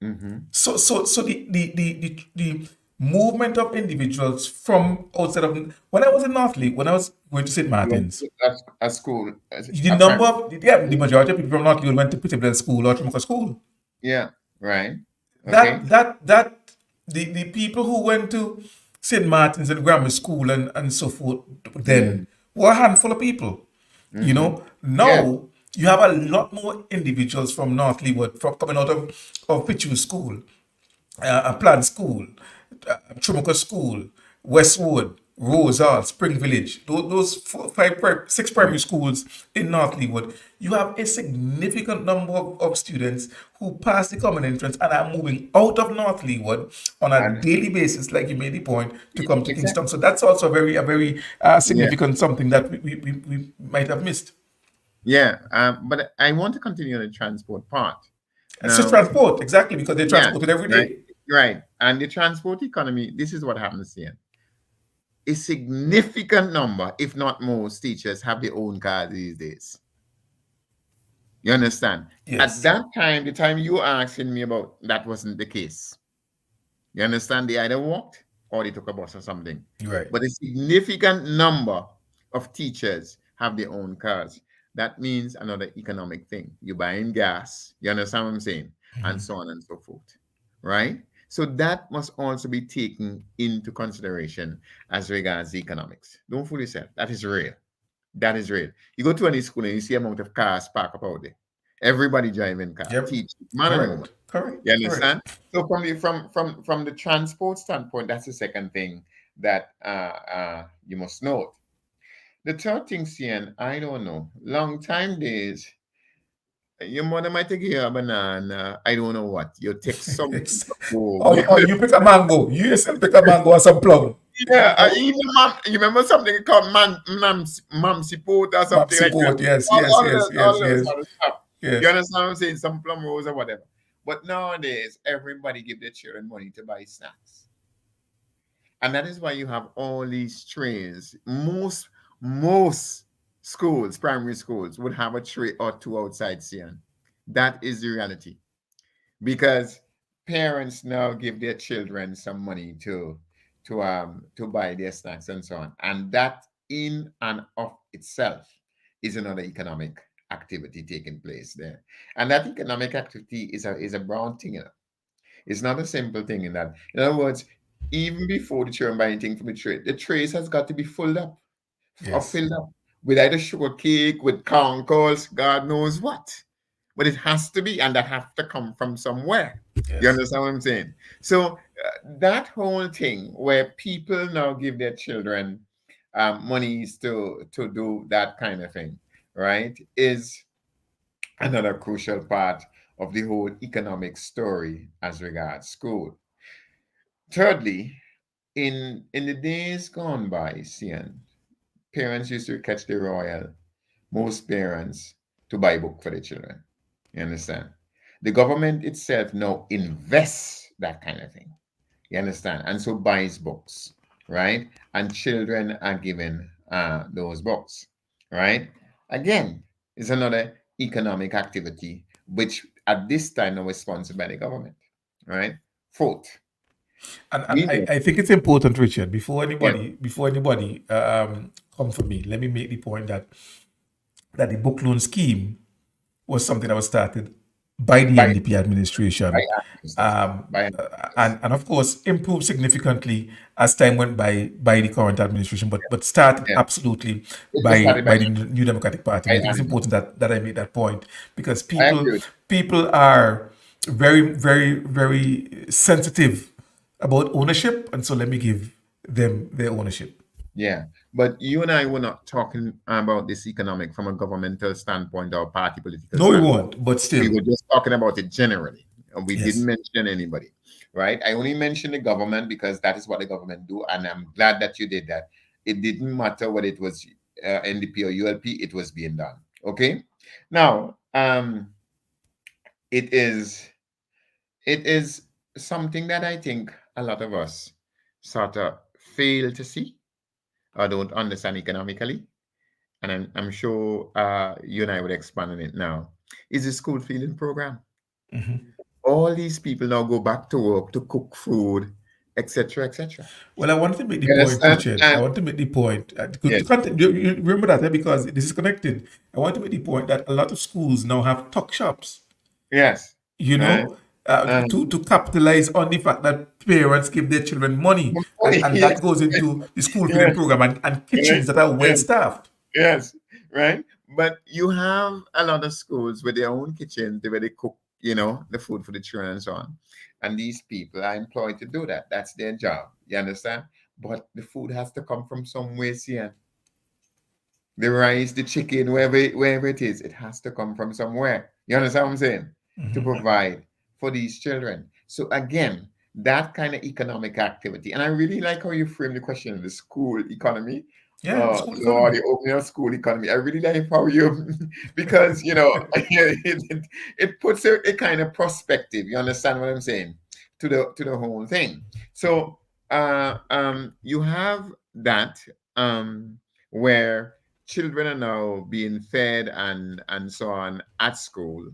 mhm.
So the movement of individuals from outside of, when I was in Northley, when I was going to St.
You went
Martin's,
to a school,
the
a
number
primary
of the
school.
majority of people from Northley went to Peterbilt School or Trinity School.
Yeah, right. Okay.
That the people who went to St. Martin's and grammar school and so forth
Mm,
then were a handful of people.
mm-hmm. Yeah,
Now you have a lot more individuals from North Leeward from coming out of Pichu School, Plant School, Chumuka School, Westwood, Rose Hall, Spring Village, those six primary schools in North Leeward, you have a significant number of students who pass the common entrance and are moving out of North Leeward on a
and
daily basis, like you made the point, to come to Kingston.
exactly.
So that's also a very
Yeah,
significant something that we might have missed.
yeah. But I want to continue on the transport part.
It's just
Now,
transport, exactly, because they're
yeah,
transported every
right,
day.
right. And the transport economy, this is what happens here. A significant number, if not most, teachers have their own cars these days. You understand? At
Yes,
that time, the time you were asking me about, that wasn't the case. You understand? They either walked or they took a bus or something.
you're right.
But a significant number of teachers have their own cars. That means another economic thing. You're buying gas, you understand what I'm saying? And so on and so forth. Right? So that must also be taken into consideration as regards economics. Don't fool yourself. That is real. That is real. You go to any school and you see amount of cars parked up out there. Everybody driving car,
Yep.
teach, man and woman.
Correct. Correct.
You
Correct.
understand? So from the transport standpoint, that's the second thing that you must note. The third thing, CN, I don't know. Long time days, your mother might take you a banana. I don't know what. You take something
It's,
to go.
or you pick a mango. You yourself pick a mango or some plum.
Yeah,
Oh,
even you remember something called mamsi pot or something
Mapsy
like that.
boat. Yes.
All,
Yes.
all of
Yes.
those, all
Yes.
of those
Yes.
sort of stuff. You
Yes.
understand what I'm saying? Some plum rolls or whatever. But nowadays, everybody give their children money to buy snacks. And that is why you have all these trays. Most schools, primary schools, would have a tray or two outside Sian. That is the reality. Because parents now give their children some money to buy their snacks and so on. And that in and of itself is another economic activity taking place there. And that economic activity is a broad thing, you know. It's not a simple thing in that. In other words, even before the children buy anything from the trays has got to be filled up or
Yes.
filled up with either sugar cake, with corn, God knows what. But it has to be, and that have to come from somewhere. You
Yes.
understand what I'm saying? So that whole thing where people now give their children monies to do that kind of thing, right, is another crucial part of the whole economic story as regards school. Thirdly, in the days gone by, Sian, parents used to catch the royal, most parents, to buy book for their children. You understand? The government itself now invests that kind of thing. You understand? And so buys books, right? And children are given those books, right? Again, it's another economic activity which at this time now is sponsored by the government, right? Fourth,
And
we know,
I think it's important, Richard,
yeah,
before anybody come for me, let me make the point that the book loan scheme was something that was started by the
by
NDP
by
administration,
administration, by yes,
and of course improved significantly as time went by the current administration, but started
yeah.
absolutely
It was started
by the New Democratic Party. And
by
I think it's
animals.
important that I make that point because
I agree with
people are very sensitive about ownership, and so let me give them their ownership.
Yeah, but you and I were not talking about this economic from a governmental standpoint or party political
No, we
standpoint.
won't, but
We
still,
were just talking about it generally, and we didn't
yes.
mention anybody, right? I only mentioned the government because that is what the government do, and I'm glad that you did that. It didn't matter whether it was NDP or ULP; it was being done. Okay. Now, it is it is something that I think a lot of us sort of fail to see or don't understand economically, and I'm sure you and I would expand on it now, is the school feeding program.
Mhm.
All these people now go back to work to cook food, etc., etc.
Well, I wanted to make the
You
point,
understand?
Richard. I
And
want to make the point. To
yes,
you remember that, because this is connected. I want to make the point that a lot of schools now have tuck shops,
yes,
you
right.
know,
Um,
to capitalize on the fact that parents give their children money, and
yes,
that goes into the school feeding
yes,
program and
yes,
kitchens that are well
yes.
staffed.
Yes, right. But you have a lot of schools with their own kitchen where they cook, the food for the children and so on. And these people are employed to do that. That's their job. You understand? But the food has to come from somewhere, see, the rice, the chicken, wherever it is, it has to come from somewhere. You understand what I'm saying? To
Mhm.
provide for these children. So again, that kind of economic activity. And I really like how you frame the question of the school economy.
Yeah, school
Or
economy.
the opening of school economy. I really like how you because it puts a kind of perspective. You understand what I'm saying? To the whole thing. So you have that where children are now being fed and so on at school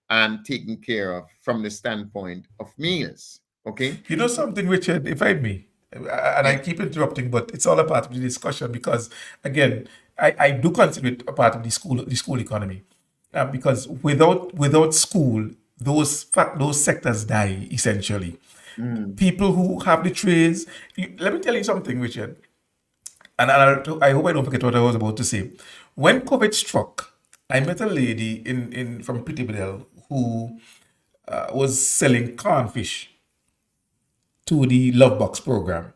and taken care of from the standpoint of meals. Okay.
You know something, Richard, if I may, and
Yeah.
I keep interrupting, but it's all a part of the discussion because, again, I do consider it a part of the school economy, because without school, those sectors die essentially.
Mm.
People who have the trades. Let me tell you something, Richard, and I hope I don't forget what I was about to say. When COVID struck, I met a lady in from Pittibidel who was selling cornfish to the Love Box program.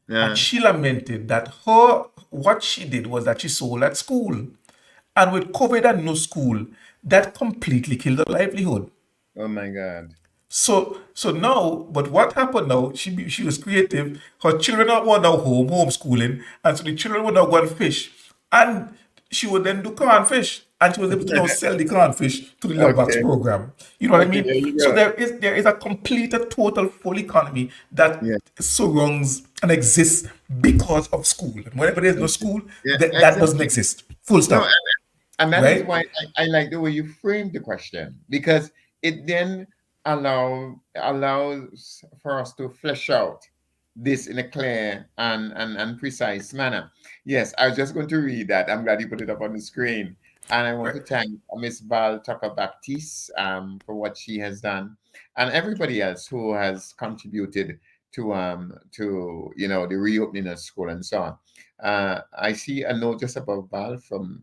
And
Yeah.
she lamented that her what she did was that she sold at school. And with COVID and no school, that completely killed her livelihood.
Oh my God.
So now, but what happened now? She was creative. Her children were now homeschooling, and so the children would now go and fish, and she would then do corn fish, and she was able to now sell the corn fish to the Love Box
Okay.
program. You know what I
Okay.
mean?
There you
So
go.
there is a complete, a total, full economy that
Yeah.
surrounds and exists because of school. And whenever there's no school,
Yeah.
that doesn't
Exactly.
exist. Full
No,
stop.
and that is
Right?
why I like the way you framed the question, because it then allows for us to flesh out this in a clear and precise manner. Yes, I was just going to read that. I'm glad you put it up on the screen. And I want
Right.
to thank Miss Val Tucker Baptiste for what she has done, and everybody else who has contributed to the reopening of school and so on. I see a note just above Val from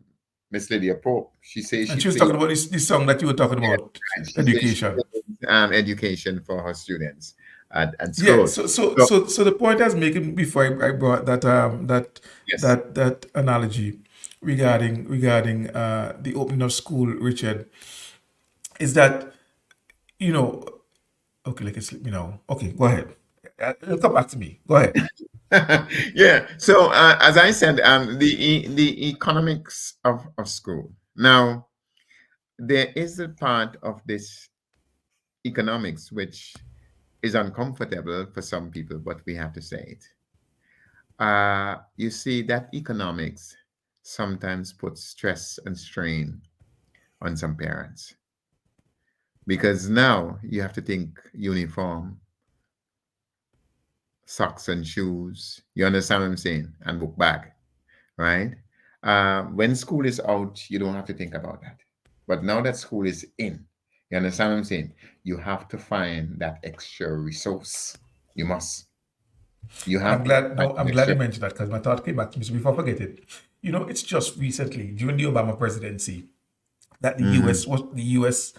Miss Lydia Pope. She says
And
she
she was
plays,
talking about this song that you were talking about,
and she says she
education.
plays education for her students at
Yeah,
school. So
so the point I was making before I brought
yes,
that analogy regarding the opening of school, Richard, is that, you know, okay, like it's slip me now. Okay, go ahead. It'll come back to me. Go ahead.
yeah. So as I said, the economics of school. Now there is a part of this economics which is uncomfortable for some people, but we have to say it. You see that economics sometimes puts stress and strain on some parents because now you have to think uniform, socks and shoes. You understand what I'm saying? And book bag, right? When school is out, you don't have to think about that. But now that school is in, you understand what I'm saying? You have to find that extra resource. You must. You
And
have to find
I'm
an
glad
extra.
you mentioned that because my thought came back to me. So before I forget it, it's just recently during the Obama presidency that
Mhm.
The U.S.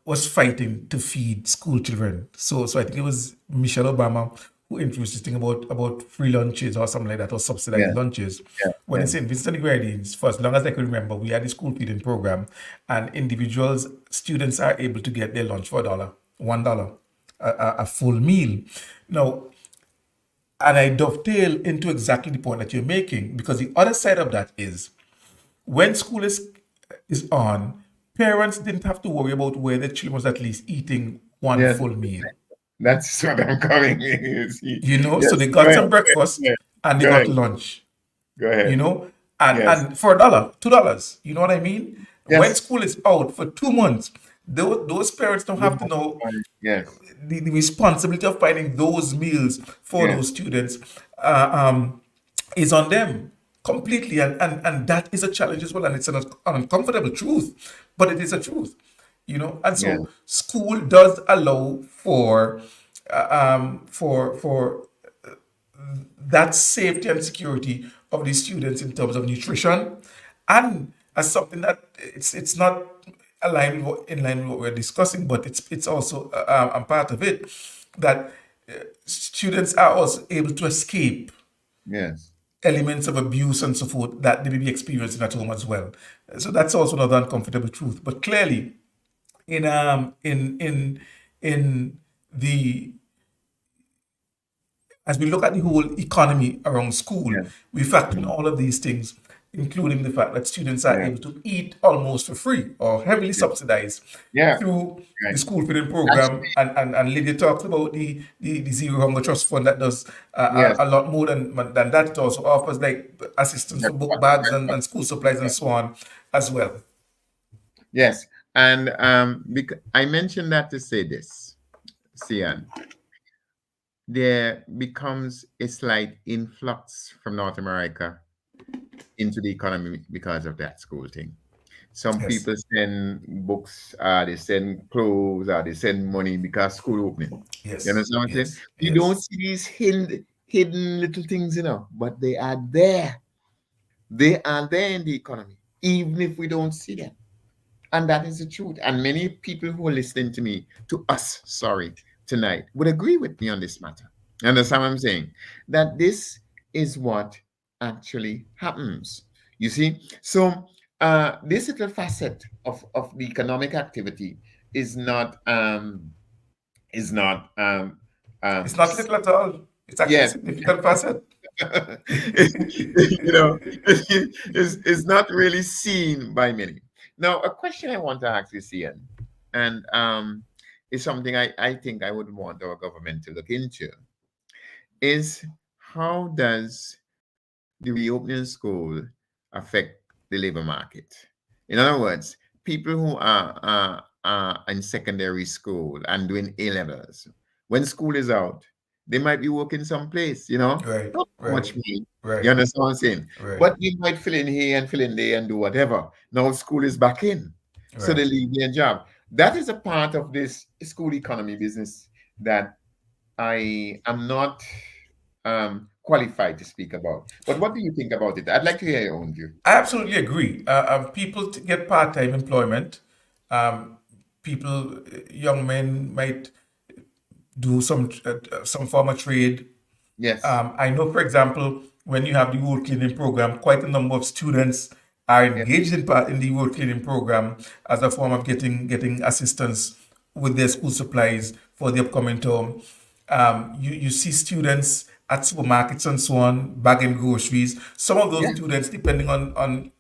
Was fighting to feed school children. So I think it was Michelle Obama who introduced this thing about free lunches or something like that, or subsidized
Yeah,
lunches.
yeah,
When
yeah,
in St. Vincent and the Grenadines, for as long as I can remember, we had the school feeding program, and students are able to get their lunch for $1, a full meal. Now, and I dovetail into exactly the point that you're making, because the other side of that is when school is on, parents didn't have to worry about where the children was at least eating one
yes.
full meal.
That's what I'm coming. You see.
So
Yes,
they
go
got
ahead,
some breakfast and they
go
got
ahead,
lunch.
go
You
ahead.
know, and
Yes,
for $1, $2. You know what I mean? When
yes.
school is out for 2 months, those parents don't
You
have to
have to
know
find- Yes,
the responsibility of finding those meals for those
yes,
students uh, um, is on them completely, and that is a challenge as well, and it's an uncomfortable truth, but it is a truth, and
yes,
so school does allow for that safety and security of the students in terms of nutrition, and as something that it's not in line with what we're discussing, but it's also a part of it that students are also able to escape
yes,
elements of abuse and so forth that they may be experiencing at home as well. So that's also another uncomfortable truth. But clearly, in in the as we look at the whole economy around school,
yes,
we factor in
mm,
all of these things, including the fact that students are
yes,
able to eat almost for free or heavily
yes.
subsidized
Yeah,
through
right.
the school feeding program.
Actually,
And Lydia talked about the Zero Hunger Trust Fund that does
yes,
a lot more than that. It also offers like assistance for book bags and school supplies and
yes,
so on as well.
yes. And I mentioned that to say this, Sian, there becomes a slight influx from North America into the economy because of that school thing. Some
Yes.
people send books, they send clothes, they send money because school opening. You
Yes.
understand what I'm saying?
Yes.
You don't
Yes.
see these hidden little things, but they are there. They are there in the economy, even if we don't see them. And that is the truth. And many people who are listening to us, sorry, tonight, would agree with me on this matter. You understand what I'm saying? That this is what actually happens. You see? So this little facet of the economic activity is not
It's not
s-
little at all. It's actually a
yes.
significant facet.
you know, it's not really seen by many. Now, a question I want to ask you, Cian, and is something I think I would want our government to look into, is how does the reopening school affect the labor market? In other words, people who are in secondary school and doing A levels, when school is out, they might be working someplace,
Right.
not
Right.
much money. You
Right.
understand what I'm saying?
Right.
But they might fill in here and fill in there and do whatever. Now school is back in, so
Right.
they leave their job. That is a part of this school economy business that I am not qualified to speak about. But what do you think about it? I'd like to hear your own view.
I absolutely agree. People get part-time employment. Um, people, young men might do some form of trade.
Yes.
I know, for example, when you have the road cleaning program, quite a number of students are
Yeah.
engaged in the road cleaning program as a form of getting assistance with their school supplies for the upcoming term. You see students at supermarkets and so on bagging groceries. Some of those
Yeah.
students, depending on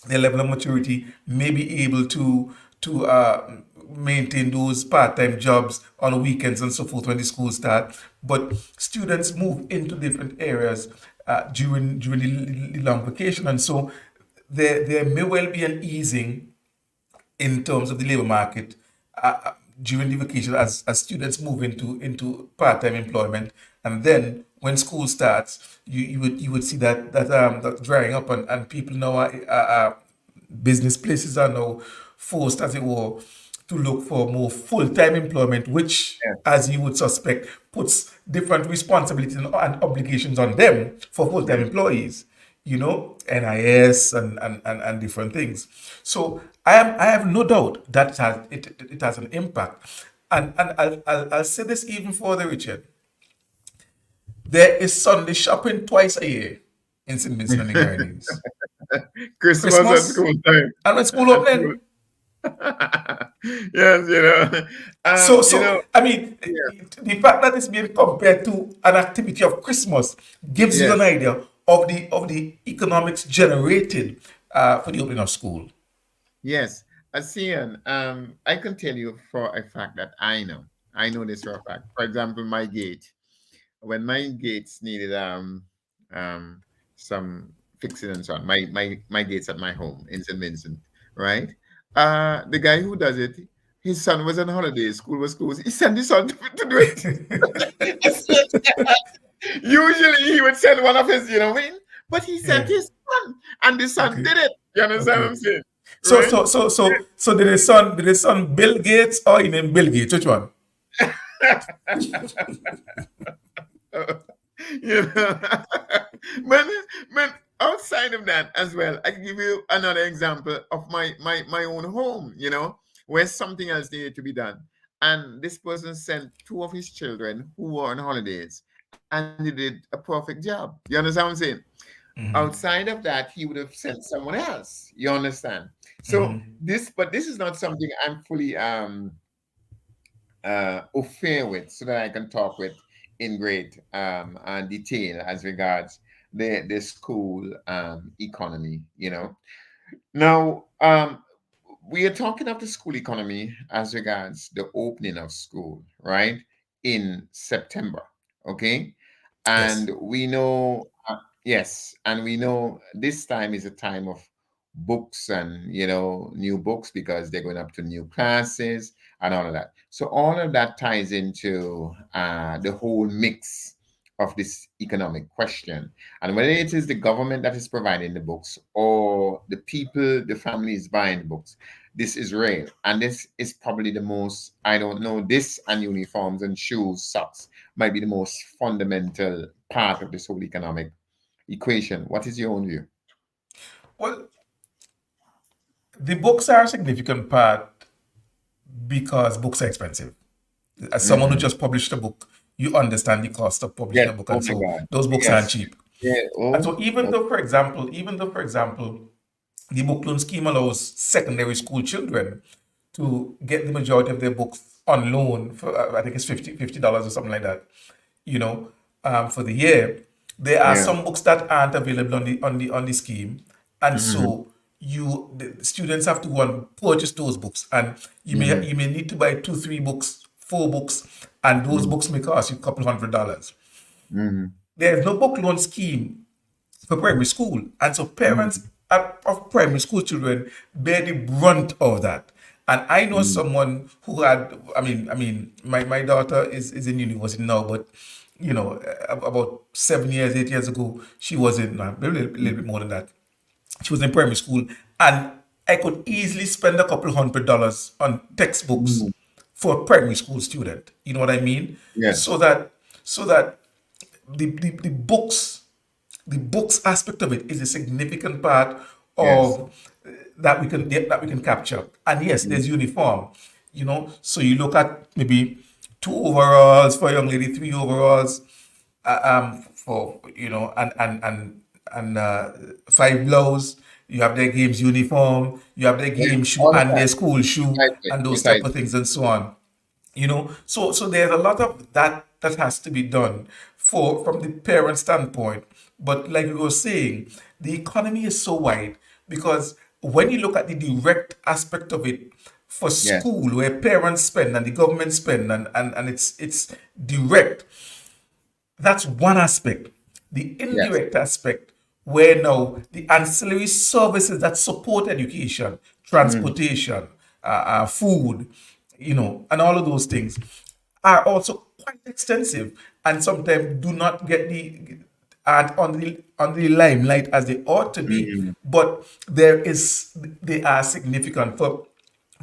their level of maturity, may be able to maintain those part-time jobs on weekends and so forth when the schools start. But students move into different areas during the long vacation, and so there may well be an easing in terms of the labor market during the vacation as students move into part-time employment, and then when school starts you would see that drying up, and people now business places are now forced, as it were, to look for more full-time employment, which,
Yeah.
as you would suspect, puts different responsibilities and obligations on them for full-time
Yes.
employees, NIS and different things. So I have no doubt that it has an impact. And I'll say this even further, Richard. There is Sunday shopping twice a year in St. Vincent and the Grenadines.
Christmas at
Christmas
school time.
and when school
At school.
opening.
Yes,
So I mean,
yeah,
the fact that it's being compared to an activity of Christmas gives you an
yes,
idea of the economics generated for the opening of school.
yes. Asian, I can tell you for a fact that I know this for a fact. For example, my gate. When my gates needed um some fixing and so on, my gates at my home in St. Vincent, right? The guy who does it, his son was on holiday, school was closed. He sent his son to do it. Usually he would send one of his, but he sent
Yeah.
his son, and the son
Okay.
did it. You understand what
Okay.
I'm saying?
So
Right?
so so so so did his son Bill Gates or he named Bill Gates? Which one?
you know, but, but outside of that as well, I can give you another example of my own home, where something else needed to be done. And this person sent two of his children who were on holidays, and they did a perfect job. You understand what I'm saying? Outside of that, he would have sent someone else. You understand? So this is not something I'm fully au fait with, so that I can talk with in great detail as regards the school economy. Now, we are talking of the school economy as regards the opening of school, right, in September. Okay,
Yes.
and we know, yes, and we know this time is a time of books and new books because they're going up to new classes and all of that. So all of that ties into the whole mix of this economic question. And whether it is the government that is providing the books or the people, the families buying the books, this is real. And this is probably the most, I don't know, this and uniforms and shoes, socks might be the most fundamental part of this whole economic equation. What is your own view?
Well, the books are a significant part because books are expensive. As someone who
Hmm.
just published a book, you understand the cost of publishing
Yes.
a book,
Oh
and
my
so
God.
those books aren't
Yes.
cheap.
Yeah.
And
Oh.
so, even
Oh.
though, for example, the book loan scheme allows secondary school children to get the majority of their books on loan for I think it's $50 or something like that, you know, for the year. There are
Yeah.
some books that aren't available on the scheme, and
Hmm.
so the students have to go and purchase those books, and
Hmm.
you may need to buy two, three books, four books, and those
Hmm.
books may cost you a couple $100.
Hmm.
There's no book loan scheme for primary school. And so parents of primary school children bear the brunt of that. And I know
Hmm.
someone who had, my daughter is in university now, but about 7 years, 8 years ago, she was in a little bit more than that. She was in primary school, and I could easily spend a couple $100 on textbooks
Hmm.
for a primary school student. You know what I mean?
Yes.
So that so that the books, the books aspect of it is a significant part
Yes.
of that we can capture. And yes, there's uniform, so you look at maybe two overalls for a young lady, three overalls for and five blouse. You have their games uniform, you have their
Yeah.
game shoe
All of
and
that.
their school shoe
Precisely.
and those type of
Precisely.
things and so on. So there's a lot of that has to be done for from the parent standpoint. But like we were saying, the economy is so wide because when you look at the direct aspect of it for
Yes.
school, where parents spend and the government spend, and it's direct, that's one aspect. The
Yes.
indirect aspect, where now the ancillary services that support education,
Mm.
transportation, food, and all of those things are also quite extensive and sometimes do not get the aren't on the limelight as they ought to be,
Mm.
but they are significant.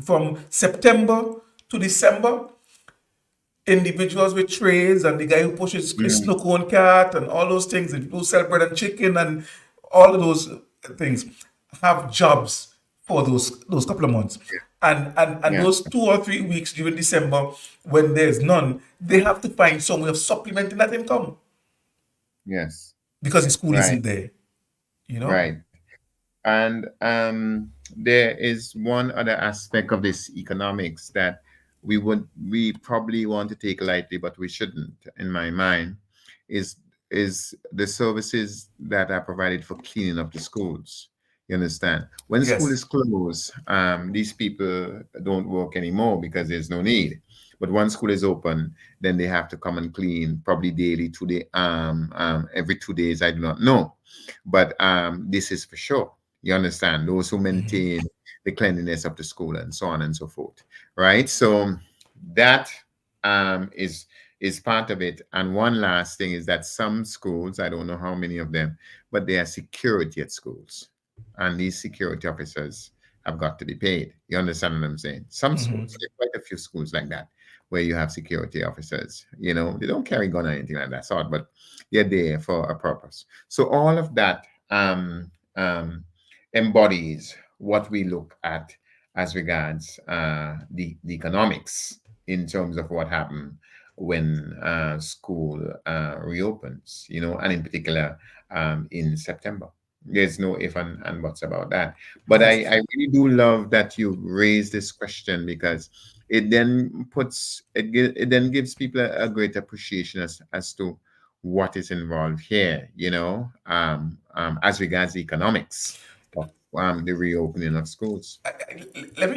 From September to December, individuals with trays and the guy who pushes a
Mm.
snow cone cart and all those things, and who sell bread and chicken and all of those things have jobs for those couple of months. And
Yeah.
those 2 or 3 weeks during December when there's none, they have to find some way of supplementing that income
Yes.
because the school
Right.
isn't there, you know?
Right. And there is one other aspect of this economics that we probably want to take lightly, but we shouldn't, in my mind, is the services that are provided for cleaning up the schools. You understand? When school
Yes.
is closed, these people don't work anymore because there's no need. But once school is open, then they have to come and clean, probably daily, every 2 days. I do not know, but this is for sure. You understand? Those who
Hmm.
maintain the cleanliness of the school and so on and so forth, right? So that is part of it. And one last thing is that some schools, I don't know how many of them, but they are security at schools, and these security officers have got to be paid. You understand what I'm saying? Some schools, there are quite a few schools like that, where you have security officers. They don't carry gun or anything like that sort, but they're there for a purpose. So all of that embodies what we look at as regards the economics in terms of what happened when school reopens, and in particular in September. There's no if and buts about that. But
Yes.
I really do love that you raised this question because it then gives people a great appreciation as to what is involved here, as regards the economics of the reopening of schools.
Let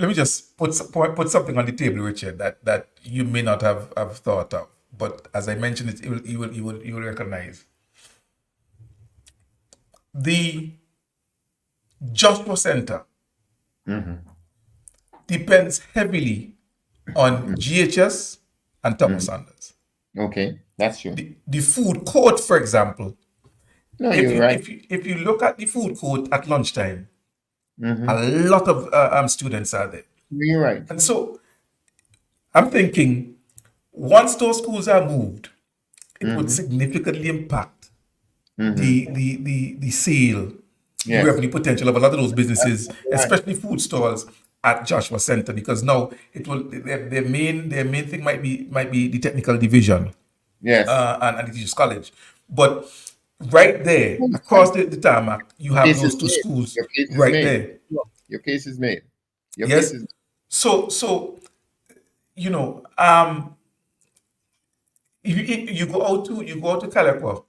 me just put something on the table, Richard, that you may not have thought of, but as I mentioned it, you will recognize the Joshua Center
Hmm.
depends heavily on GHS and Thomas
Hmm.
Sanders.
Okay. That's true.
The food court, for example,
No, you're right.
if you look at the food court at lunchtime, a
Mm-hmm.
lot of students are there.
You're right.
And so I'm thinking once those schools are moved, it would
Mm-hmm.
significantly impact
Mm-hmm.
the sale, the
Yes.
revenue potential of a lot of those businesses,
You're right.
especially food stalls at Joshua Center, because now it will their main thing might be the technical division
Yes.
and the teachers college, but right there
It's
across
fine.
the tarmac you have
Case is
those two
made.
schools
Your case is
right
made.
there.
Your case is made. Your case
Yes,
is
so you know you go out to Calico,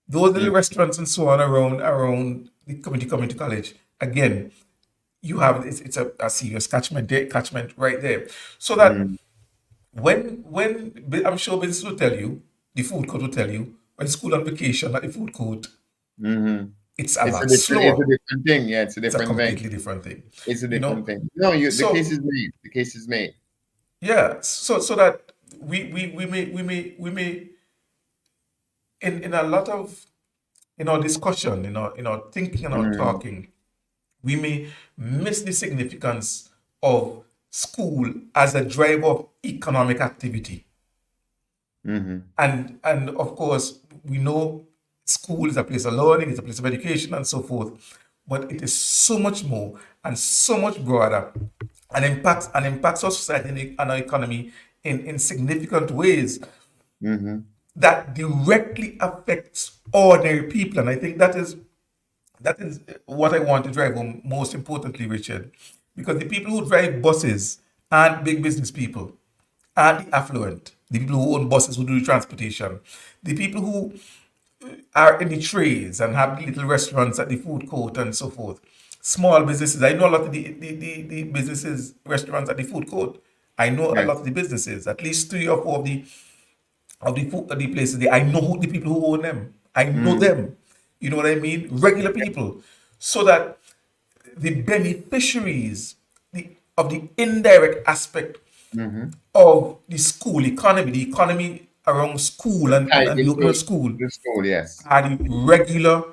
those little
made.
restaurants and so on around the community college. Again, you have it's a serious catchment right there. So that
Mm-hmm.
I'm sure business will tell you, the food court will tell you, when school on vacation at the food court,
Mm-hmm.
it's a lot slower.
It's a different thing. Yeah, it's a
It's a
different thing.
completely different thing.
It's a
You
different
know?
thing. No, the case
So
is made. The case is made.
yeah, so that we may in a lot of in our discussion, in our thinking and our
Mm-hmm.
talking, we may miss the significance of school as a driver of economic activity.
Mm-hmm.
And of course, we know school is a place of learning, it's a place of education, and so forth. But it is so much more and so much broader, and impacts our society and our economy in significant ways
Mm-hmm.
that directly affects ordinary people. And I think that is what I want to drive home most importantly, Richard, because the people who drive buses aren't big business people, aren't the affluent, the people who own buses who do the transportation, the people who are in the trades and have little restaurants at the food court and so forth. Small businesses. I know a lot of the businesses, restaurants at the food court. I know a
Yes.
lot of the businesses, at least three or four of the places there. I know the people who own them. I know
Mm-hmm.
them. You know what I mean? Regular people. So that the beneficiaries of the indirect aspect
Mm-hmm.
of the economy around school
Tied
and the opening
into
of school
the school, yes.
are the regular,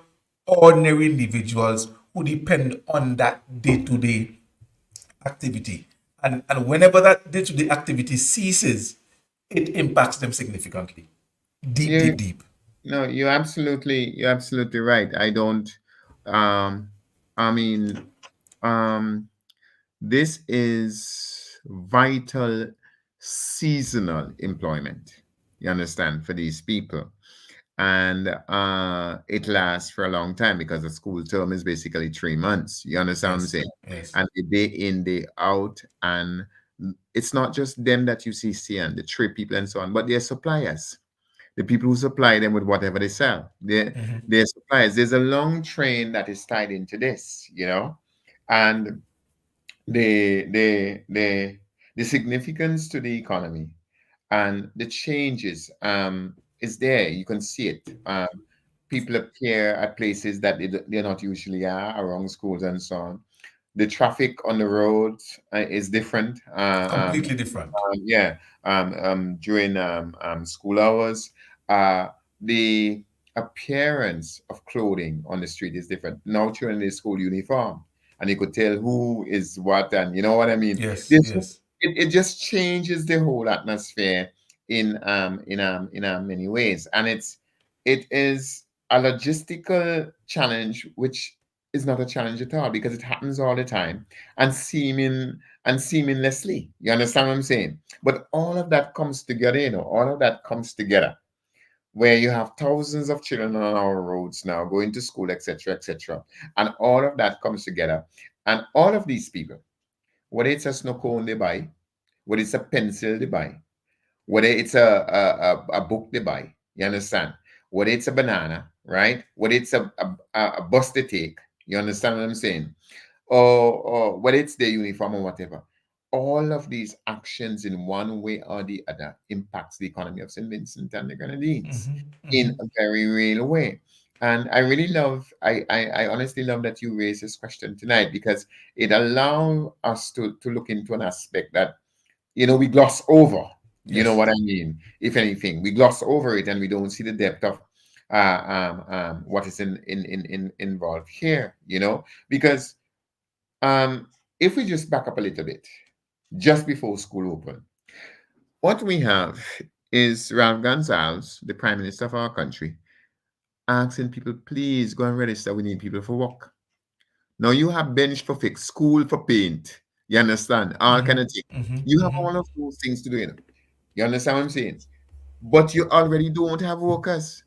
ordinary individuals who depend on that day to day activity. And whenever that day to day activity ceases, it impacts them significantly. Deep,
You
deep, deep.
no, you're absolutely right. I don't um I mean um this is vital seasonal employment. You understand, for these people. And it lasts for a long time because the school term is basically 3 months. You understand what I'm
Yes,
saying?
yes.
And the day in, day out, and it's not just them that you see and the trade people and so on, but their suppliers, the people who supply them with whatever they sell. Their suppliers. There's a long train that is tied into this, and the the significance to the economy and the changes is there. You can see it. People appear at places that they're not usually are, around schools and so on. The traffic on the roads is different.
Completely different.
Yeah, during school hours, uh, the appearance of clothing on the street is different. Now children in school uniform, and you could tell who is what, and you know what I mean.
Yes,
This
yes.
it just changes the whole atmosphere in many ways, and it is a logistical challenge, which is not a challenge at all because it happens all the time and seamlessly. You understand what I'm saying? But all of that comes together, all of that comes together where you have thousands of children on our roads now going to school, etc., etc. And all of that comes together. And all of these people, whether it's a snow cone they buy, whether it's a pencil they buy, whether it's a book they buy, you understand? Whether it's a banana, right? Whether it's a bus they take, you understand what I'm saying? Or whether it's their uniform or whatever. All of these actions in one way or the other impacts the economy of St. Vincent and the Grenadines in a very real way. And I really I honestly love that you raised this question tonight because it allows us to look into an aspect that, we gloss over. You know
Yes.
what I mean? If anything, we gloss over it and we don't see the depth of what is involved here. Because um, if we just back up a little bit, just before school opened, what we have is Ralph Gonsalves, the Prime Minister of our country, asking people, please go and register. We need people for work. Now you have bench for fix, school for paint. You understand? All kind of things. You have all of those things to do. You understand what I'm saying? But you already don't have workers.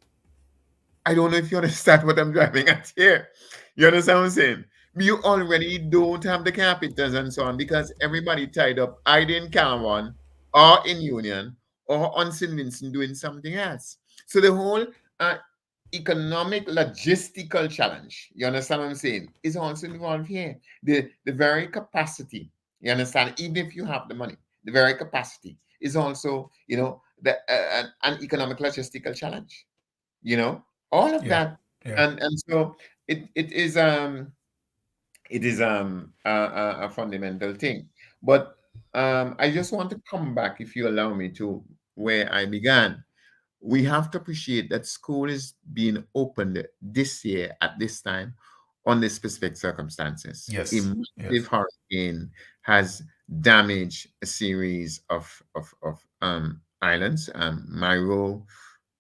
I don't know if you understand what I'm driving at here. You understand what I'm saying? You already don't have the carpenters and so on because everybody tied up either in Calwan or in Union or on St. Vincent doing something else. So the whole uh, economic logistical challenge, you understand what I'm saying, is also involved here. The very capacity, you understand, even if you have the money, the very capacity is also, an economic logistical challenge, you know all of
Yeah.
that.
Yeah.
And so it is a fundamental thing. But I just want to come back, if you allow me, to where I began. We have to appreciate that school is being opened this year at this time under specific circumstances. A
Yes.
massive
Yes.
hurricane has damaged a series of islands, Mairo,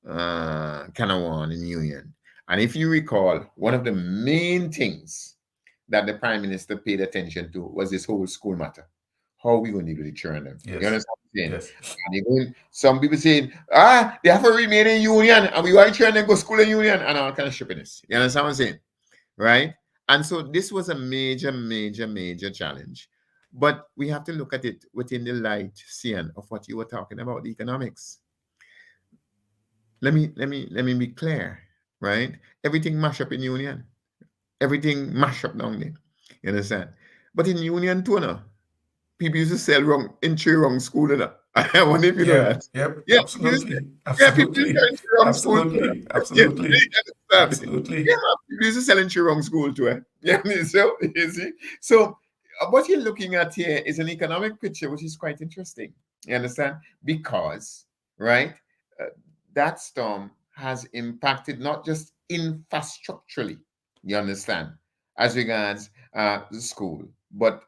Kanawan, and Union. And if you recall, one of the main things that the Prime Minister paid attention to was this whole school matter. How are we going to deal with the children? You
Yes.
understand what I'm saying?
Yes.
And even some people saying, they have to remain in union and we want children to go school in union and all kind of stupidness. You understand what I'm saying? Right? And so this was a major, major, major challenge. But we have to look at it within the light, Sian, of what you were talking about, the economics. Let me be clear, right? Everything mash up in union. Everything mash up down there. You understand? But in union too, no, people used to sell wrong entry wrong school. No? I wonder if you know
Yeah.
that.
Yep.
Yeah, people used to,
Absolutely.
yeah, people used to
Absolutely.
sell entry wrong school too.
Absolutely.
Yeah,
Absolutely.
you understand? Yeah,
Absolutely.
man, people used to sell entry wrong school too. Yeah, so you see, so what you're looking at here is an economic picture which is quite interesting. You understand? Because, right, uh, that storm has impacted not just infrastructurally, you understand, as regards the school, but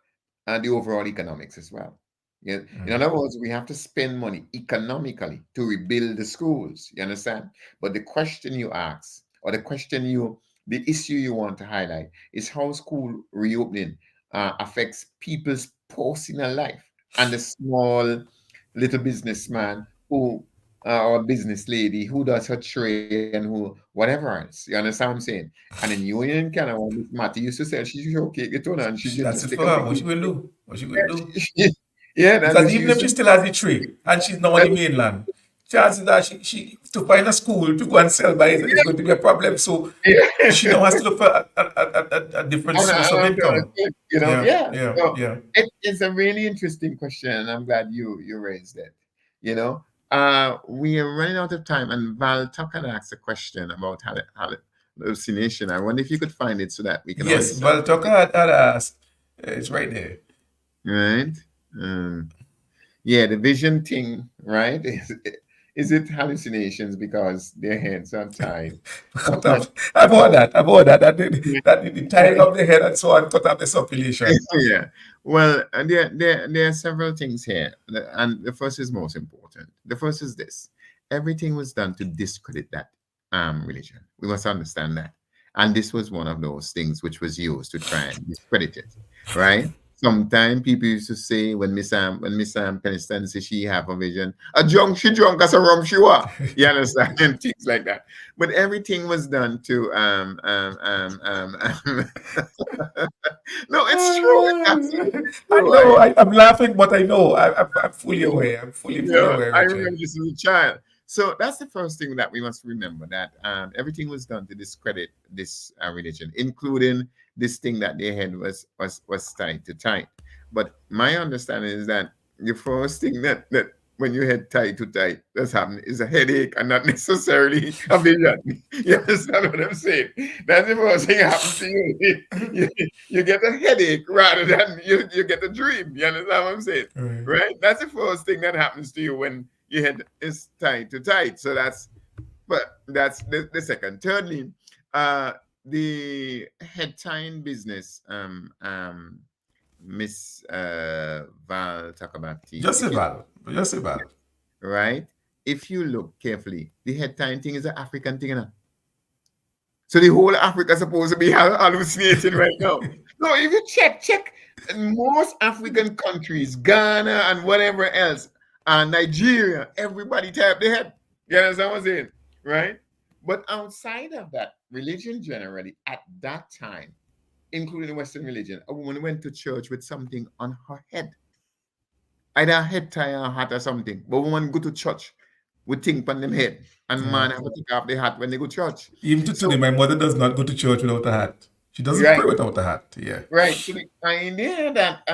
the overall economics as well. Yeah. In other words, we have to spend money economically to rebuild the schools. You understand? But the question you ask, or the issue you want to highlight, is how school reopening affects people's personal life and the small little businessman who or business lady who does her trade and who whatever else. You understand what I'm saying? And in Union, kind of Miss Matty used to say she should okay get on and she can
That's
just
it
take
for
a
her.
big
What she will do? What she will do?
yeah,
Because
she
even
used
if
to
she still has the trade and she's now on the mainland, chances are she to find a school to go and sell by is going to be a problem. So she
yeah.
now has to look for a different source
And
of
I'm trying to
income.
think,
Yeah.
yeah.
Yeah.
So
Yeah.
it's a really interesting question, and I'm glad you raised it. You know, we are running out of time, and Val Tucker asked a question about hallucination. I wonder if you could find it so that we can all
Yes.
listen.
Valtoka had asked. It's right there.
Right? Um, yeah, the vision thing, right? Is it hallucinations because their heads are tied?
Cut off. I've heard that. I've heard that. That the tying of the head and so on cut off the circulation.
Yeah. Well, there are several things here, and the first is most important. The first is this: everything was done to discredit that religion. We must understand that, and this was one of those things which was used to try and discredit it, right? Sometimes people used to say when Miss Peniston says she have a vision, a drunk she drunk as a rum she wa. You understand? And things like that. But everything was done to no, it's true. It's absolutely
I
true.
know. I'm laughing, but I know. I'm fully aware. I'm fully aware,
I
Richard.
remember this as a child. So that's the first thing that we must remember, that everything was done to discredit this religion, including this thing that their head was tied to tight. But my understanding is that the first thing that when your head tied to tight that's happening is a headache and not necessarily a vision. You understand what I'm saying? That's the first thing that happens to you. You get a headache rather than you get a dream. You understand what I'm saying?
Right.
Right? That's the first thing that happens to you when your head is tied to tight. So that's the second. Thirdly, uh, the head tying business, Miss Val Takabati, if you
Val. Just Val.
right, if you look carefully, the head tying thing is an African thing, you know? So the whole Africa supposed to be hallucinating right now. No, if you check most African countries, Ghana and whatever else, Nigeria, everybody type their head. You understand what I'm saying? Right? But outside of that, religion generally at that time, including the Western religion, a woman went to church with something on her head, either a head tie or a hat or something. But woman go to church with thing on them head, and
Yeah.
man have to take off the hat when they go to church.
Even to today,
So
my mother does not go to church without a hat. She doesn't
right,
pray without a hat. Yeah.
right. So the idea that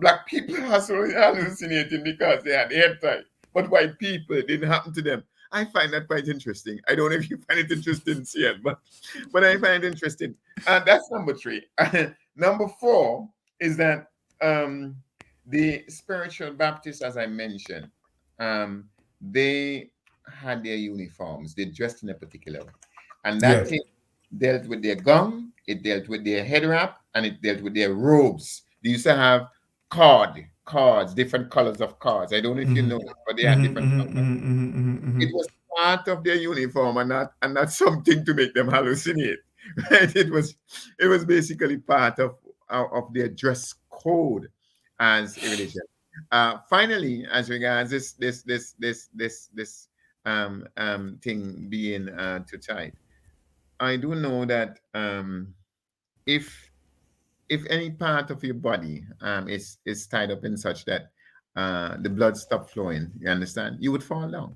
black people are so hallucinating because they had hair tie, but white people it didn't happen to them. I find that quite interesting. I don't know if you find it interesting, yet, but I find it interesting. That's number three. Number four is that the spiritual Baptists, as I mentioned, they had their uniforms. They dressed in a particular way, and that
Yeah.
thing dealt with their gum, it dealt with their head wrap, and it dealt with their robes. They used to have cards, different colors of cards. I don't know if you know
Mm-hmm.
it, but they had
Mm-hmm,
different
mm-hmm,
colors.
mm-hmm, mm-hmm,
It
mm-hmm.
was part of their uniform and not something to make them hallucinate. Right? It was basically part of their dress code as a religion. Finally, as regards this thing being too tight, I do know that if any part of your body is tied up in such that the blood stop flowing, you understand, you would fall down.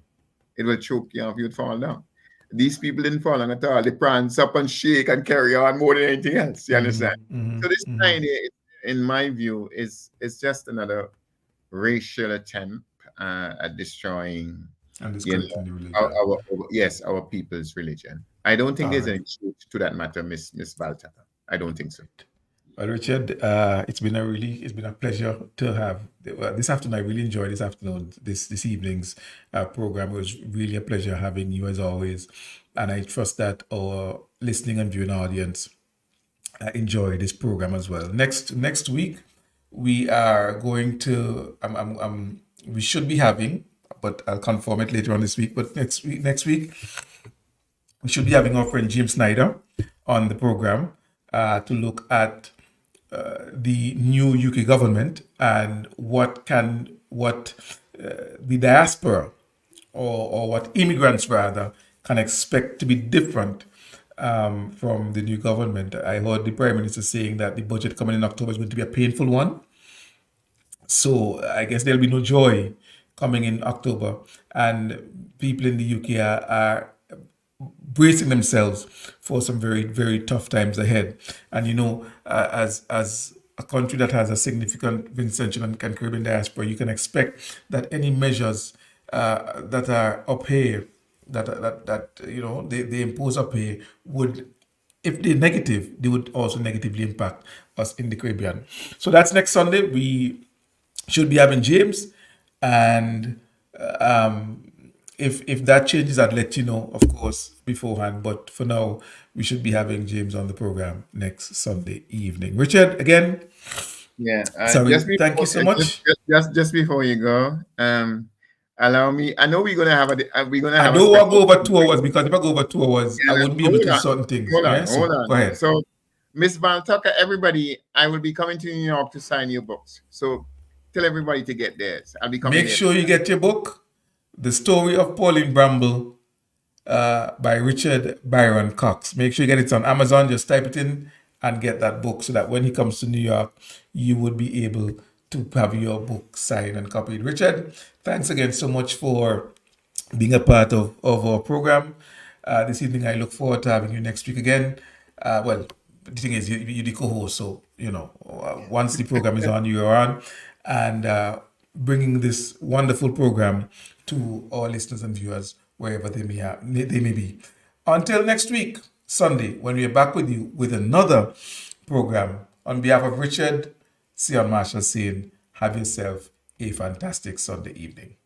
It will choke you off. You would fall down. These people didn't fall down at all. They prance up and shake and carry on more than anything else. You understand?
Mm-hmm, mm-hmm,
So this
mm-hmm.
idea, in my view, is just another racial attempt at destroying,
And
you
discrediting
know,
the
our,
religion.
yes, our people's religion. I don't think
All
there's
right.
any truth to that matter, Miss Baltaka. I don't think so.
Well, Richard, it's been a pleasure to have this afternoon. I really enjoyed this afternoon, this evening's program. It was really a pleasure having you as always, and I trust that our listening and viewing audience enjoy this program as well. Next week, we are going to we should be having, but I'll confirm it later on this week. But next week we should be having our friend James Snyder on the program to look at the new UK government and what the diaspora or what immigrants rather can expect to be different from the new government. I heard the Prime Minister saying that the budget coming in October is going to be a painful one. So I guess there'll be no joy coming in October, and people in the UK are bracing themselves for some very very tough times ahead. And as a country that has a significant Vincentian and Caribbean diaspora, you can expect that any measures that are up here that they impose up here would, if they're negative, they would also negatively impact us in the Caribbean. So that's next Sunday. We should be having James, and if that changes, I'd let you know, of course, beforehand. But for now, we should be having James on the program next Sunday evening. Richard, again,
Yeah,
sorry, thank you so much.
just before you go, allow me. I know we're gonna
I
have a
don't want to
special.
go over 2 hours, because if I go over 2 hours, I
Yeah,
wouldn't be able to
hold
do
on,
certain things. Yeah,
hold
so go
on.
ahead.
So, Miss Van Tucker, everybody, I will be coming to New York to sign your books. So, tell everybody to get theirs. I'll be coming
Make
there.
sure you get your book, The Story of Pauline Bramble, by Richard Byron Cox. Make sure you get it on Amazon. Just type it in and get that book, so that when he comes to New York, you would be able to have your book signed and copied. Richard, thanks again so much for being a part of our program this evening. I look forward to having you next week again. Well, the thing is, you're the co-host, so once the program is on, you're on, and bringing this wonderful program to our listeners and viewers wherever they may be. Until next week, Sunday, when we are back with you with another program. On behalf of Richard, Sehon Marshall saying, have yourself a fantastic Sunday evening.